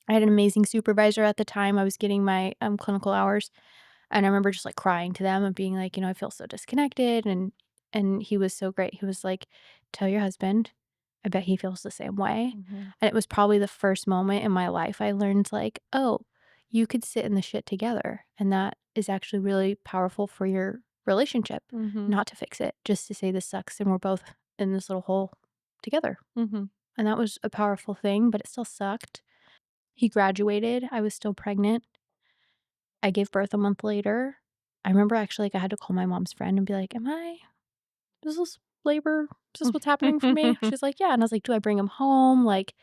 I had an amazing supervisor at the time. I was getting my clinical hours, and I remember just like crying to them and being like, I feel so disconnected. And he was so great. He was like, tell your husband. I bet he feels the same way. And it was probably the first moment in my life I learned like, oh, you could sit in the shit together. And that is actually really powerful for your relationship, not to fix it, just to say this sucks and we're both in this little hole together. And that was a powerful thing, but it still sucked. He graduated. I was still pregnant. I gave birth a month later. I remember actually like I had to call my mom's friend and be like, is this labor? Is this what's happening for me? She's like, yeah. And I was like, do I bring him home? Like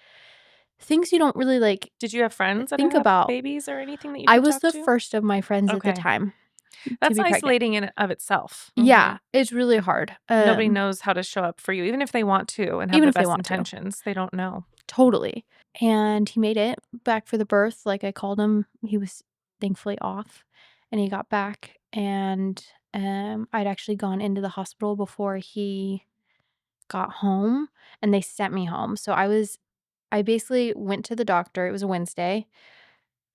things you don't really like Did you have friends that think have about. babies or anything that you I could was talk the to? first of my friends at the Okay. time That's to be pregnant. isolating in and of itself. Yeah, it's really hard. Nobody knows how to show up for you, even if they want to and have Even the if they best want to. intentions. They don't know. Totally. And he made it back for the birth. Like I called him. He was thankfully off, and he got back. And I'd actually gone into the hospital before he got home, and they sent me home. So I basically went to the doctor. It was a Wednesday.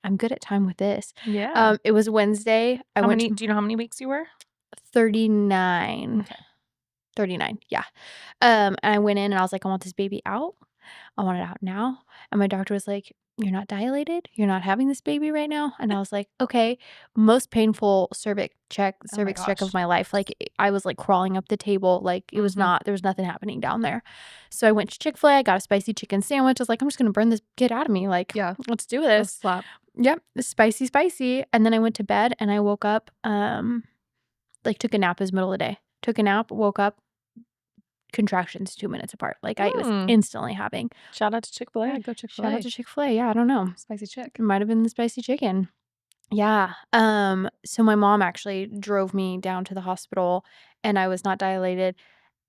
I'm good at time with this. Yeah. It was Wednesday. Do you know how many weeks you were? 39. Okay. 39. Yeah. And I went in and I was like, I want this baby out. I want it out now. And my doctor was like, you're not dilated. You're not having this baby right now. And I was like, okay. Most painful cervix check of my life. Like I was like crawling up the table. Like it was not, there was nothing happening down there. So I went to Chick-fil-A. I got a spicy chicken sandwich. I was like, I'm just going to burn this kid out of me. Like, let's do this. Slap. Yep. Spicy. And then I went to bed and I woke up, like took a nap. It was middle of the day. Took a nap, woke up, contractions 2 minutes apart. Like I was instantly having. Shout out to Chick-fil-A. Yeah, go Chick-fil-A. Shout out to Chick-fil-A. Yeah, I don't know. Spicy chick. It might have been the spicy chicken. Yeah. So my mom actually drove me down to the hospital, and I was not dilated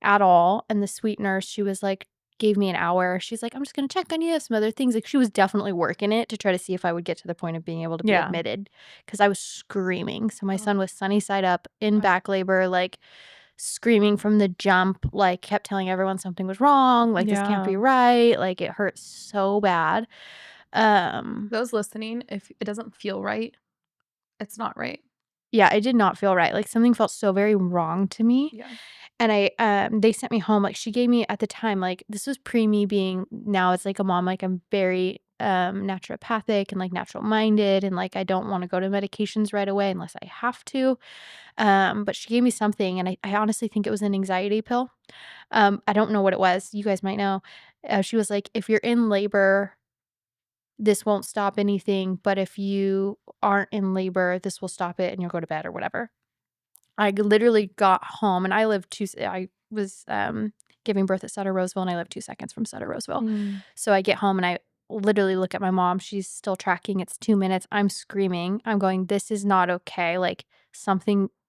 at all. And the sweet nurse, she was like, gave me an hour. She's like, I'm just going to check on you. Some other things. Like she was definitely working it to try to see if I would get to the point of being able to be admitted, because I was screaming. So my son was sunny side up in back labor, like screaming from the jump, like kept telling everyone something was wrong, like this can't be right, like it hurt so bad. Those listening, if it doesn't feel right, it's not right. Yeah, it did not feel right. Like something felt so very wrong to me. Yeah. And they sent me home. Like she gave me at the time, like this was pre me being, now it's like a mom, like I'm very naturopathic and like natural minded, and like I don't want to go to medications right away unless I have to. But she gave me something, and I honestly think it was an anxiety pill. I don't know what it was. You guys might know. She was like, if you're in labor, this won't stop anything, but if you aren't in labor, this will stop it and you'll go to bed or whatever. I literally got home, and I was giving birth at Sutter Roseville, and I lived 2 seconds from Sutter Roseville. So I get home and I literally look at my mom. She's still tracking. It's 2 minutes. I'm screaming. I'm going, this is not okay. Like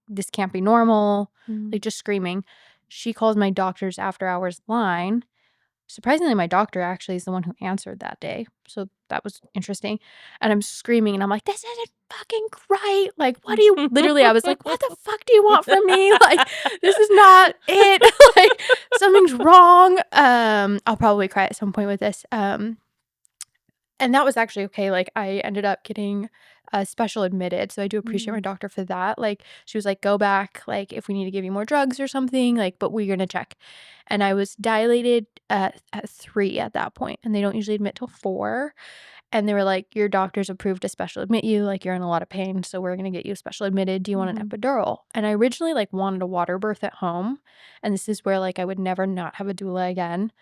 this can't be normal. Like just screaming. She calls my doctor's after hours line. Surprisingly, my doctor actually is the one who answered that day. So that was interesting. And I'm screaming and I'm like, this isn't fucking right. Like, what do you, literally, I was like, what the fuck do you want from me? Like, this is not it. Like, something's wrong. I'll probably cry at some point with this. And that was actually okay. Like, I ended up getting special admitted. So I do appreciate my doctor for that. Like, she was like, go back, like, if we need to give you more drugs or something, like, but we're going to check. And I was dilated at 3 at that point, and they don't usually admit till 4. And they were like, your doctor's approved to special admit you. Like, you're in a lot of pain, so we're going to get you special admitted. Do you want an epidural? And I originally, like, wanted a water birth at home. And this is where, like, I would never not have a doula again.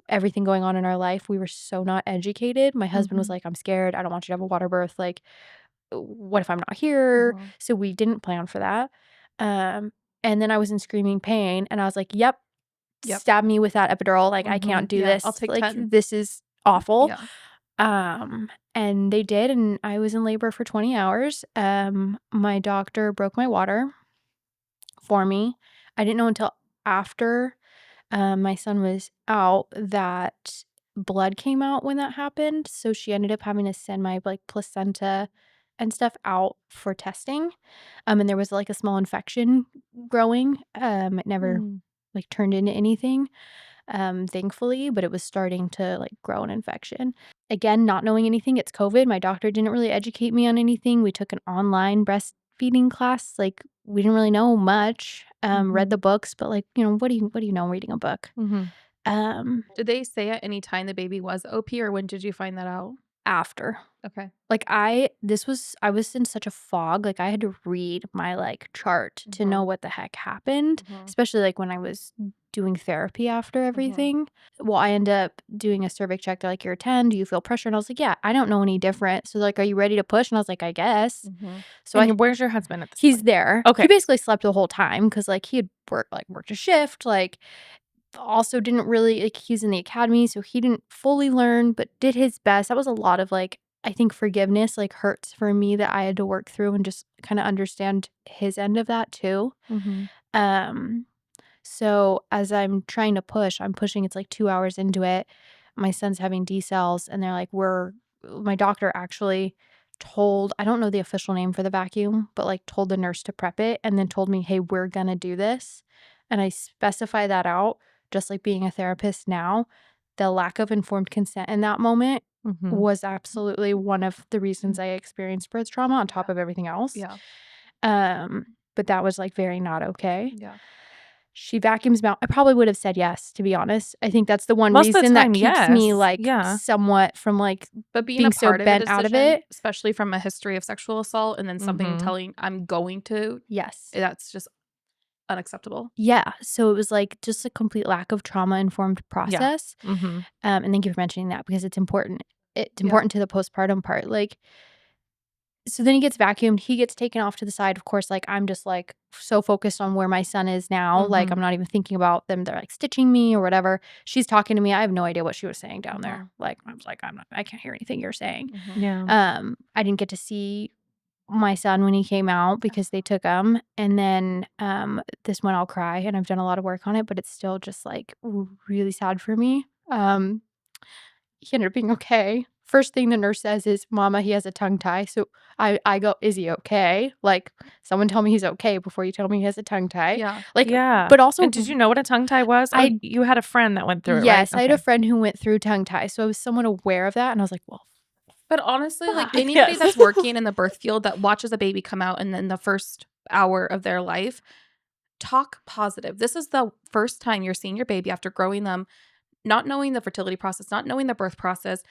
Everything going on in our life, we were so not educated. My husband was like, I'm scared. I don't want you to have a water birth. Like, what if I'm not here? So we didn't plan for that. And then I was in screaming pain, and I was like, yep. Stab me with that epidural. Like, I can't do this. I'll take like 10. This is awful. Yeah. And they did, and I was in labor for 20 hours. My doctor broke my water for me. I didn't know until after my son was out that blood came out when that happened. So she ended up having to send my like placenta and stuff out for testing. And there was like a small infection growing. It never like turned into anything, thankfully, but it was starting to like grow an infection. Again, not knowing anything, it's COVID. My doctor didn't really educate me on anything. We took an online breastfeeding class. Like we didn't really know much. Read the books, but like, what do you know reading a book? Did they say at any time the baby was OP, or when did you find that out? After. Okay. Like I was in such a fog. Like I had to read my like chart to know what the heck happened, especially like when I was doing therapy after everything. Well, I ended up doing a cervix check. They're like, you're 10. Do you feel pressure? And I was like, yeah, I don't know any different. So like, are you ready to push? And I was like, I guess. So where's your husband at this he's point? there. Okay. He basically slept the whole time because like he had worked a shift. Like also didn't really like he's in the academy, so he didn't fully learn, but did his best. That was a lot of like I think forgiveness like hurts for me that I had to work through and just kind of understand his end of that too. So as I'm trying to push, I'm pushing, it's like 2 hours into it. My son's having decels and they're like, my doctor actually told, I don't know the official name for the vacuum, but like told the nurse to prep it and then told me, hey, we're gonna do this. And I specify that out, just like being a therapist now. The lack of informed consent in that moment was absolutely one of the reasons I experienced birth trauma on top of everything else. Yeah. But that was like very not okay. Yeah. She vacuums me out. I probably would have said yes, to be honest. I think that's the one Most of the reason that time, keeps me yes. like Yeah. somewhat from like But being being a so part of a bent out of decision, it. especially from a history of sexual assault, and then something telling I'm going to, Yes. that's just unacceptable. Yeah. So it was like just a complete lack of trauma-informed process. And thank you for mentioning that because it's important. It's important to the postpartum part. Like, so then he gets vacuumed. He gets taken off to the side. Of course, like I'm just like so focused on where my son is now. Like I'm not even thinking about them. They're like stitching me or whatever. She's talking to me. I have no idea what she was saying down there. Like I was like, I can't hear anything you're saying. Yeah. I didn't get to see my son when he came out because they took him. And then this one I'll cry, and I've done a lot of work on it, but it's still just like really sad for me. He ended up being okay. First thing the nurse says is, Mama, he has a tongue tie. So I go, is he okay? Like, someone tell me he's okay before you tell me he has a tongue tie. Yeah. Like, yeah. but also, and did you know what a tongue tie was? You had a friend that went through it, right? Yes, I had a friend who went through tongue tie. So I was somewhat aware of that. And I was like, well, but honestly, like anybody that's working in the birth field that watches a baby come out and then the first hour of their life, talk positive. This is the first time you're seeing your baby after growing them, not knowing the fertility process, not knowing the birth process.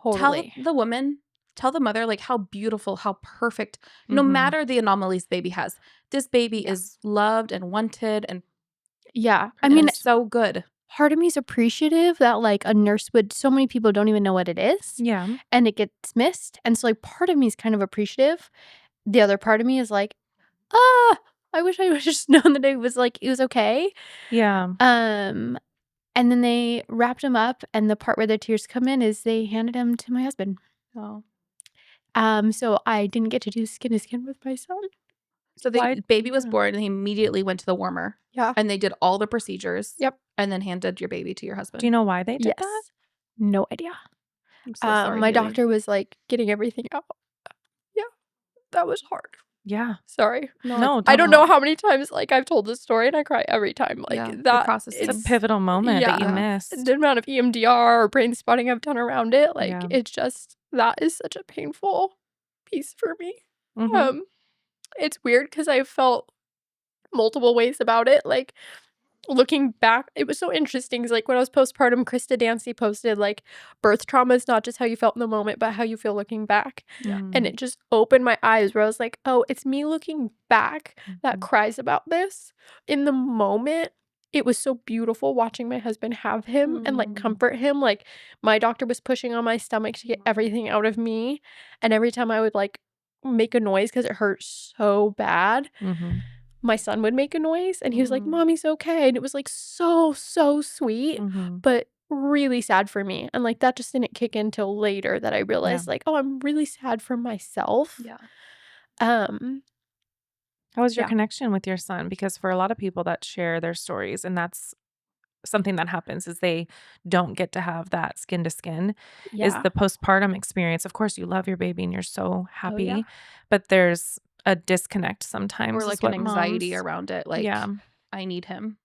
Totally. Tell the woman, tell the mother, like how beautiful, how perfect, no matter the anomalies the baby has, this baby is loved and wanted. And I mean, it's so good. Part of me is appreciative that like a nurse would, so many people don't even know what it is. Yeah. And it gets missed. And so like part of me is kind of appreciative. The other part of me is like, I wish I would have just known that it was okay. Yeah. And then they wrapped him up, and the part where the tears come in is they handed him to my husband. Oh. So I didn't get to do skin to skin with my son. So the baby was born and he immediately went to the warmer. Yeah. And they did all the procedures. Yep. And then handed your baby to your husband. Do you know why they did that? No idea. I'm so sorry. My Haley. doctor was like getting everything out. Yeah. That was hard. Yeah. Sorry. No, I don't know how many times like I've told this story and I cry every time. Like that processing. It's a pivotal moment that you missed. The amount of EMDR or brain spotting I've done around it, like it's just, that is such a painful piece for me. It's weird because I felt multiple ways about it. Like looking back, it was so interesting because like when I was postpartum, Krista Dancy posted like birth trauma is not just how you felt in the moment, but how you feel looking back. And it just opened my eyes where I was like, oh, it's me looking back that cries about this. In the moment, it was so beautiful watching my husband have him and like comfort him. Like my doctor was pushing on my stomach to get everything out of me. And every time I would like make a noise because it hurt so bad, my son would make a noise and he was like, Mommy's okay. And it was like so sweet. But really sad for me. And like that just didn't kick in till later that I realized like, oh, I'm really sad for myself. Yeah. Um How was your Yeah. connection with your son? Because for a lot of people that share their stories, and that's something that happens, is they don't get to have that skin to skin, is Yeah. the postpartum experience. Of course, you love your baby and you're so Oh, happy, yeah. but there's a disconnect sometimes. Or is like an what anxiety moms, around it. Like, yeah. I need him.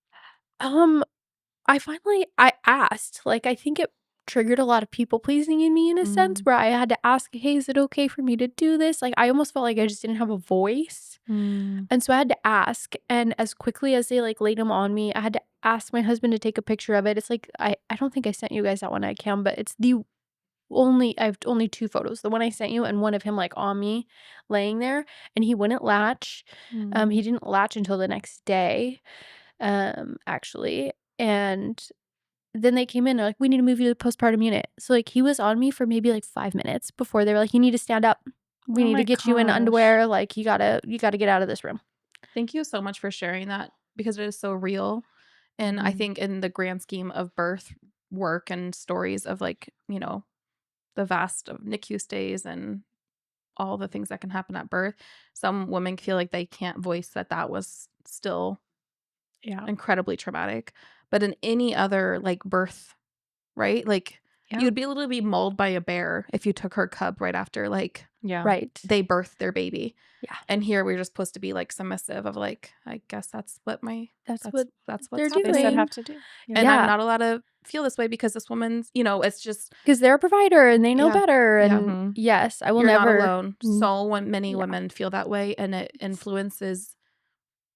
I asked, like, I think it triggered a lot of people pleasing in me in a sense where I had to ask, hey, is it okay for me to do this? Like, I almost felt like I just didn't have a voice. And so I had to ask. And as quickly as they like laid him on me, I had to ask my husband to take a picture of it. It's like, I don't think I sent you guys that one. I can, but it's I have only 2 photos. The one I sent you and one of him like on me laying there, and he wouldn't latch. He didn't latch until the next day, actually. And then they came in, they're like, "We need to move you to the postpartum unit." So, like, he was on me for maybe, like, 5 minutes before they were like, "You need to stand up. We Oh need to my get you in gosh. underwear. Like, you gotta get out of this room." Thank you so much for sharing that because it is so real. And I think in the grand scheme of birth work and stories of like, the vast of NICU stays and all the things that can happen at birth, some women feel like they can't voice that was still Yeah. incredibly traumatic. But in any other like birth, right? Like Yeah. you'd be able to be mauled by a bear if you took her cub right after like Right. they birthed their baby. Yeah. And here we're just supposed to be like submissive of like, I guess that's what That's what's they're They said doing. have to do. and I'm Yeah. not allowed to feel this way because this woman's, it's just 'Cause they're a provider and they know Yeah. better, Yeah. and yes, I will you're never not alone. So many yeah. women feel that way, and it influences.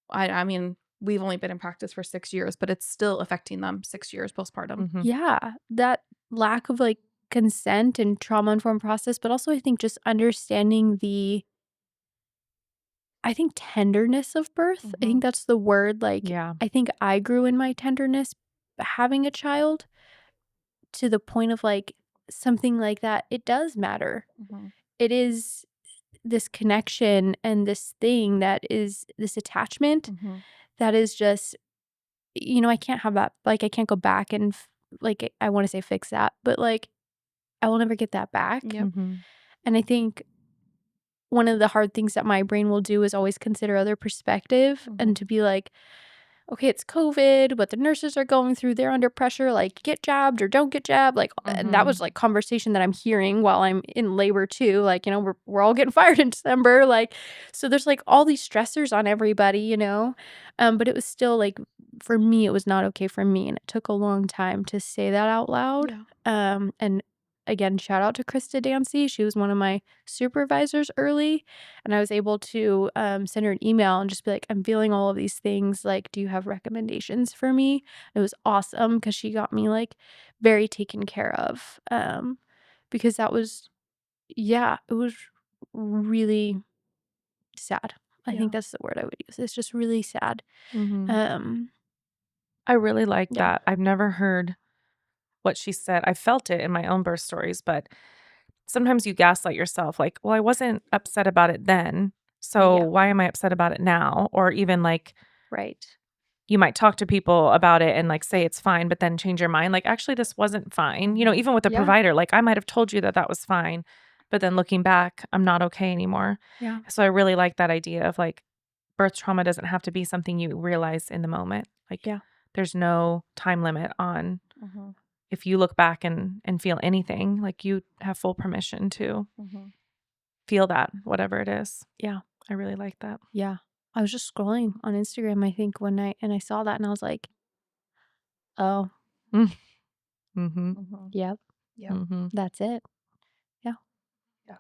I mean, we've only been in practice for 6 years, but it's still affecting them 6 years postpartum. Yeah, that lack of, like, consent and trauma-informed process, but also I think just understanding tenderness of birth. I think that's the word, like, Yeah. I think I grew in my tenderness having a child to the point of, like, something like that, it does matter. It is this connection and this thing that is this attachment that is just I can't have that, like, I can't go back and like, I wanna say fix that, but, like, I will never get that back. Yep. And I think one of the hard things that my brain will do is always consider other perspective and to be like, okay, it's COVID, what the nurses are going through, they're under pressure, like, get jabbed or don't get jabbed, like, and that was, like, conversation that I'm hearing while I'm in labor too, like, we're all getting fired in December, like, so there's, like, all these stressors on everybody, but it was still, like, for me, it was not okay for me, and it took a long time to say that out loud, and again, shout out to Krista Dancy, she was one of my supervisors early, and I was able to send her an email and just be like, I'm feeling all of these things. Like, do you have recommendations for me? It was awesome because she got me like very taken care of. Because that was, it was really sad. I think that's the word I would use. It's just really sad. I really like Yeah. that. I've never heard what she said. I felt it in my own birth stories, but sometimes you gaslight yourself like, well, I wasn't upset about it then, so why am I upset about it now? Or even like, Right. you might talk to people about it and like say it's fine, but then change your mind. Like, actually, this wasn't fine. Even with a provider, like I might have told you that was fine, but then looking back, I'm not okay anymore. Yeah. So I really like that idea of like birth trauma doesn't have to be something you realize in the moment. Like, there's no time limit on if you look back and feel anything, like you have full permission to feel that, whatever it is. Yeah. I really like that. Yeah. I was just scrolling on Instagram, I think, one night, and I saw that, and I was like, oh, yep, that's it. Yeah,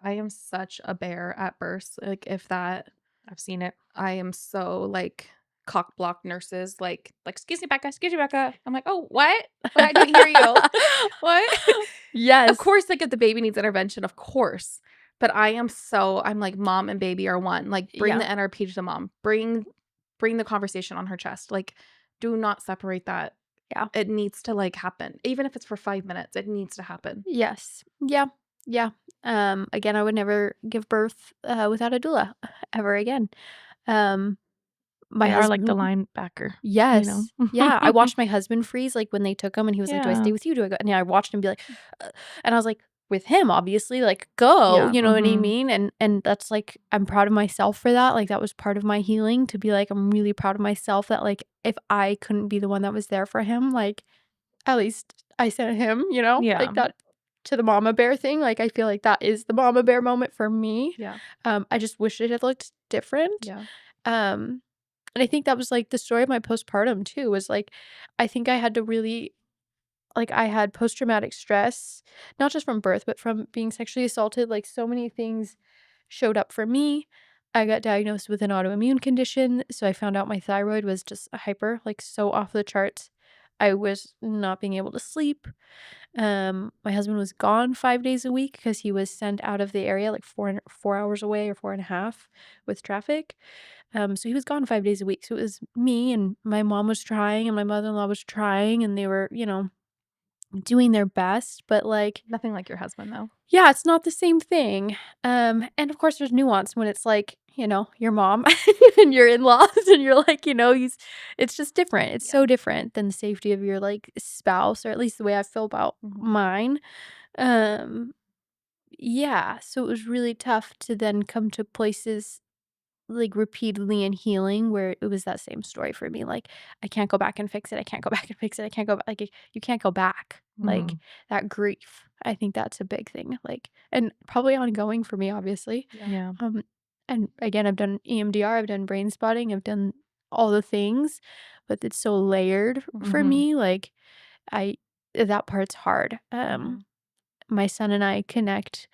I am such a bear at births. Like if that, I've seen it. I am so like cock block nurses, like excuse me, Becca. I'm like, oh, what? I didn't hear you. What? Yes. Of course, like if the baby needs intervention, of course. But I'm like mom and baby are one. Like bring the NRP to the mom. Bring the conversation on her chest. Like do not separate that. Yeah. It needs to like happen. Even if it's for 5 minutes, it needs to happen. Yes. Yeah. Yeah. Again, I would never give birth without a doula ever again. my They are like the husband linebacker, Yes. Yeah, I know? watched my husband freeze, like, when they took him and he was like, "Do I stay Yeah. with you? Do I go?" And I watched him be like, and I was like, with him, obviously, like, "Go," Yeah. you know what I Mhm. mean? And that's, like, I'm proud of myself for that, like, that was part of my healing to be like, I'm really proud of myself that, like, if I couldn't be the one that was there for him, like, at least I sent him, Yeah. like, that to the mama bear thing, like, I feel like that is the mama bear moment for me. Yeah. I just wish it had looked different. Yeah. Um and I think that was, like, the story of my postpartum too, was, like, I think I had to really like, I had post-traumatic stress, not just from birth, but from being sexually assaulted, like, so many things showed up for me. I got diagnosed with an autoimmune condition, so I found out my thyroid was just hyper, like, so off the charts. I was not being able to sleep. My husband was gone 5 days a week because he was sent out of the area, like, 4 hours away or 4.5 with traffic. So he was gone 5 days a week. So it was me and my mom was trying and my mother-in-law was trying and they were, doing their best, but like, Nothing like your husband, though. yeah, it's not the same thing. And of course there's nuance when it's like, your mom and your in-laws and you're like, it's just different. It's so different than the safety of your like spouse, or at least the way I feel about mine. Um, yeah, so it was really tough to then come to places like repeatedly in healing where it was that same story for me. Like, I can't go back and fix it. I can't go back and fix it. I can't go back. Like, you can't go back. Like, Mhm. that grief. I think that's a big thing. Like, and probably ongoing for me, obviously. Yeah. Um, and again, I've done EMDR, I've done brain spotting, I've done all the things, but it's so layered for Mhm. me. Like, I that part's hard. My son and I connect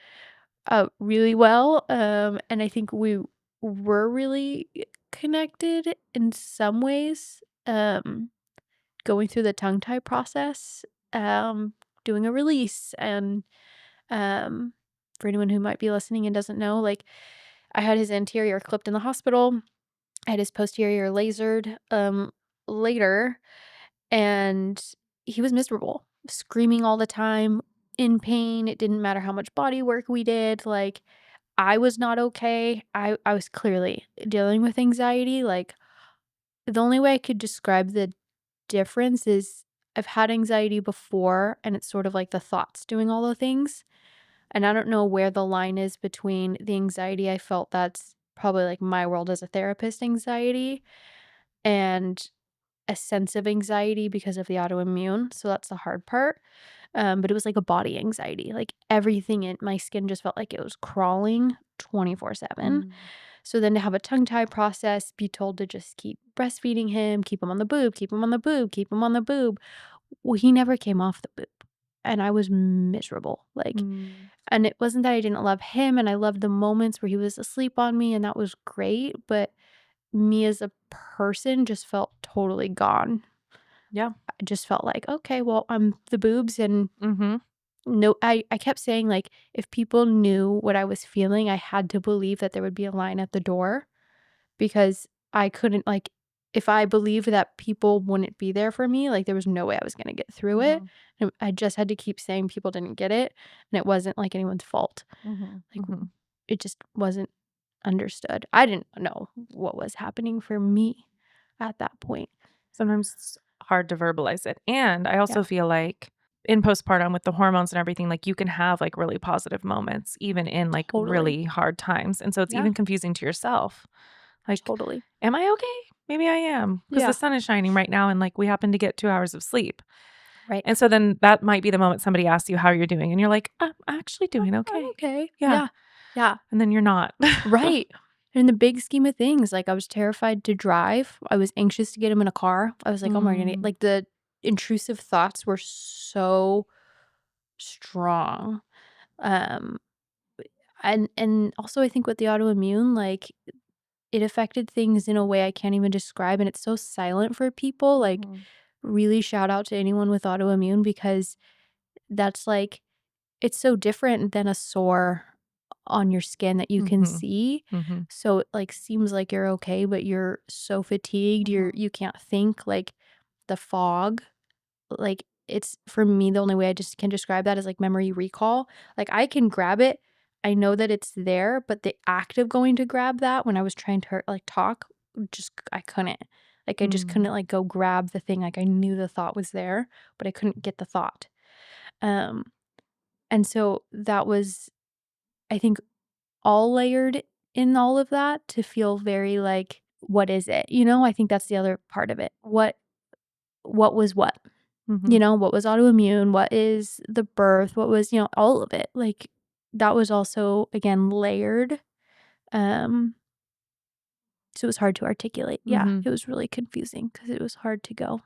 really well. And I think we were really connected in some ways. Going through the tongue tie process, doing a release, and for anyone who might be listening and doesn't know, like, I had his anterior clipped in the hospital. I had his posterior lasered later, and he was miserable, screaming all the time, in pain. It didn't matter how much body work we did. Like, I was not okay. I was clearly dealing with anxiety. Like, the only way I could describe the difference is I've had anxiety before, and it's sort of like the thoughts doing all the things. And I don't know where the line is between the anxiety I felt that's probably like my world as a therapist anxiety and a sense of anxiety because of the autoimmune. So that's the hard part. But it was like a body anxiety. Like, everything in my skin just felt like it was crawling 24/7. So then to have a tongue tie process, be told to just keep breastfeeding him, keep him on the boob, keep him on the boob, keep him on the boob. Well, he never came off the boob. And I was miserable. Like, and it wasn't that I didn't love him, and I loved the moments where he was asleep on me, and that was great. But me as a person just felt totally gone. Yeah. I just felt like, okay, well, I'm the boobs, and Mhm. no, I kept saying, like, if people knew what I was feeling, I had to believe that there would be a line at the door, because I couldn't, like, if I believed that people wouldn't be there for me, like, there was no way I was gonna get through it. And I just had to keep saying people didn't get it, and it wasn't, like, anyone's fault. Like, it just wasn't understood. I didn't know what was happening for me at that point. Sometimes it's hard to verbalize it. And I also Yeah. feel like in postpartum with the hormones and everything, like, you can have like really positive moments even in like Totally. really hard times. And so it's Yeah. even confusing to yourself. Like, Totally. am I okay? Maybe I am, because Yeah. the sun is shining right now and like we happen to get 2 hours of sleep. Right. And so then that might be the moment somebody asks you how you're doing and you're like, I'm actually doing I'm okay. okay. Yeah. Yeah. And then you're not. Right. In the big scheme of things, like, I was terrified to drive. I was anxious to get him in a car. I was like, oh my God. Like, the intrusive thoughts were so strong. And also I think with the autoimmune, like, it affected things in a way I can't even describe, and it's so silent for people. Like, really shout out to anyone with autoimmune, because that's like, it's so different than a sore on your skin that you can see. So it like seems like you're okay, but you're so fatigued, you can't think. Like, the fog, like, it's, for me, the only way I just can describe that is like memory recall. Like, I can grab it, I know that it's there, but the act of going to grab that when I was trying to like talk I couldn't. Like, I just couldn't, like, go grab the thing. Like, I knew the thought was there, but I couldn't get the thought. And so that was, I think, all layered in all of that to feel very, like, what is it? You know, I think that's the other part of it. What was what? You know, what was autoimmune? What is the birth? What was, you know, all of it. Like, that was also, again, layered. So it was hard to articulate. Yeah, it was really confusing because it was hard to go,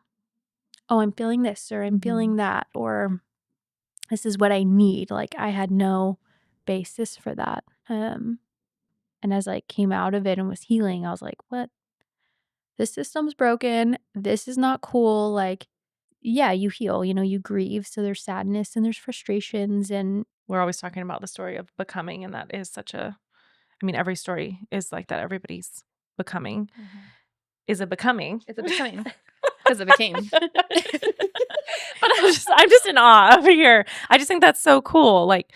oh, I'm feeling this, or I'm feeling that, or this is what I need. Like, I had no basis for that. And as I came out of it and was healing, I was like, what? This system's broken. This is not cool. Like, yeah, you heal, you know, you grieve. So there's sadness and there's frustrations. And We're always talking about the story of becoming, and that is such a, I mean, every story is like that. Everybody's becoming is a becoming. It's a becoming because it became. But I'm just in awe over here. I just think that's so cool. Like,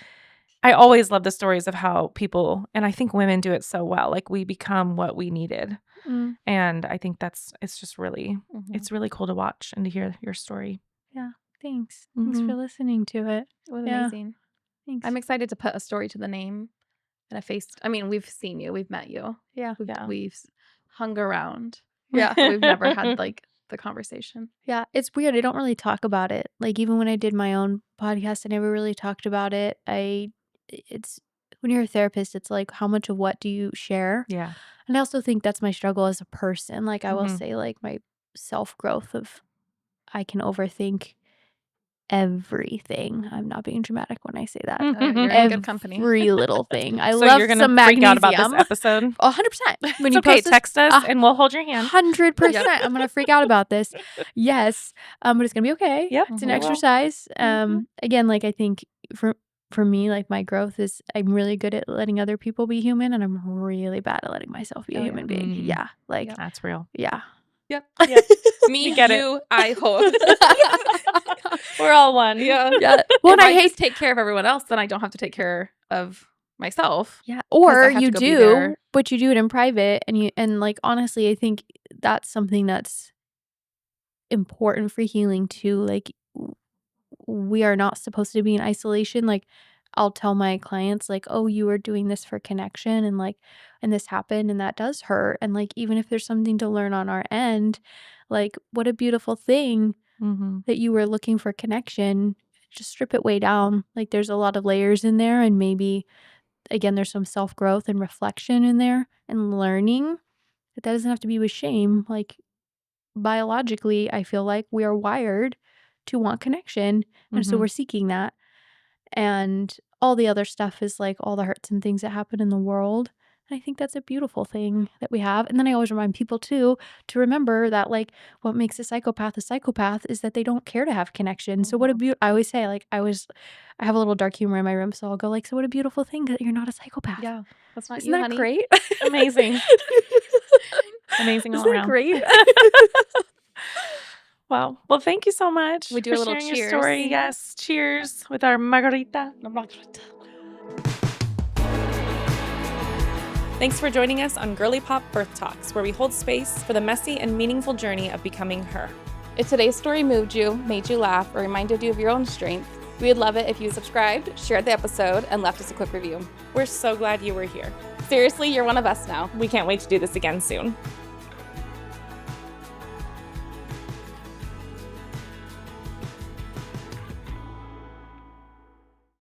I always love the stories of how people, and I think women do it so well. Like, we become what we needed. And I think it's just really, it's really cool to watch and to hear your story. Yeah. Thanks. Thanks for listening to it. It was amazing. Thanks. I'm excited to put a story to the name and a face. I mean, we've seen you. We've met you. Yeah. We've hung around. Yeah. We've never had like the conversation. Yeah. It's weird. I don't really talk about it. Like, even when I did my own podcast, I never really talked about it. It's when you're a therapist, it's like, how much of what do you share? Yeah. And I also think that's my struggle as a person. Like, I will say, like, my self-growth of, I can overthink everything. I'm not being dramatic when I say that. You're in good company. Every little thing. I So love you're gonna some freak magnesium. out about this episode? 100%. When It's you okay. post this, Text us and we'll hold your hand. 100%. I'm gonna freak out about this. Yes, but it's gonna be okay. Yep. It's an We will. exercise. Again, like, I think for me, like, my growth is, I'm really good at letting other people be human, and I'm really bad at letting myself be a human being. Yeah, like, That's real. yeah. Yep. Me, Get you, it. I hope. we're all one. Yeah. Well, If and I I hate. just take care of everyone else, then I don't have to take care of myself. Yeah, 'Cause or I have you to go be do, there. but you do it in private, and like, honestly, I think that's something that's important for healing too. Like, we are not supposed to be in isolation. Like, I'll tell my clients, like, oh, you were doing this for connection, and like, and this happened, and that does hurt. And like, even if there's something to learn on our end, like, what a beautiful thing that you were looking for connection. Just strip it way down. Like, there's a lot of layers in there, and maybe, again, there's some self-growth and reflection in there and learning. That doesn't have to be with shame. Like, biologically, I feel like we are wired to want connection, and so we're seeking that. And all the other stuff is like all the hurts and things that happen in the world. And I think that's a beautiful thing that we have. And then I always remind people too to remember that, like, what makes a psychopath is that they don't care to have connection. So what a I always say, like, I have a little dark humor in my room, so I'll go, like, so what a beautiful thing that you're not a psychopath. Yeah. That's not Isn't you, that honey. great? Amazing. Amazing all Isn't that around. great? Wow. Well, thank you so much. We do for a little sharing your cheers. story. Yes. Cheers with our margarita. Thanks for joining us on Girly Pop Birth Talks, where we hold space for the messy and meaningful journey of becoming her. If today's story moved you, made you laugh, or reminded you of your own strength, we would love it if you subscribed, shared the episode, and left us a quick review. We're so glad you were here. Seriously, you're one of us now. We can't wait to do this again soon.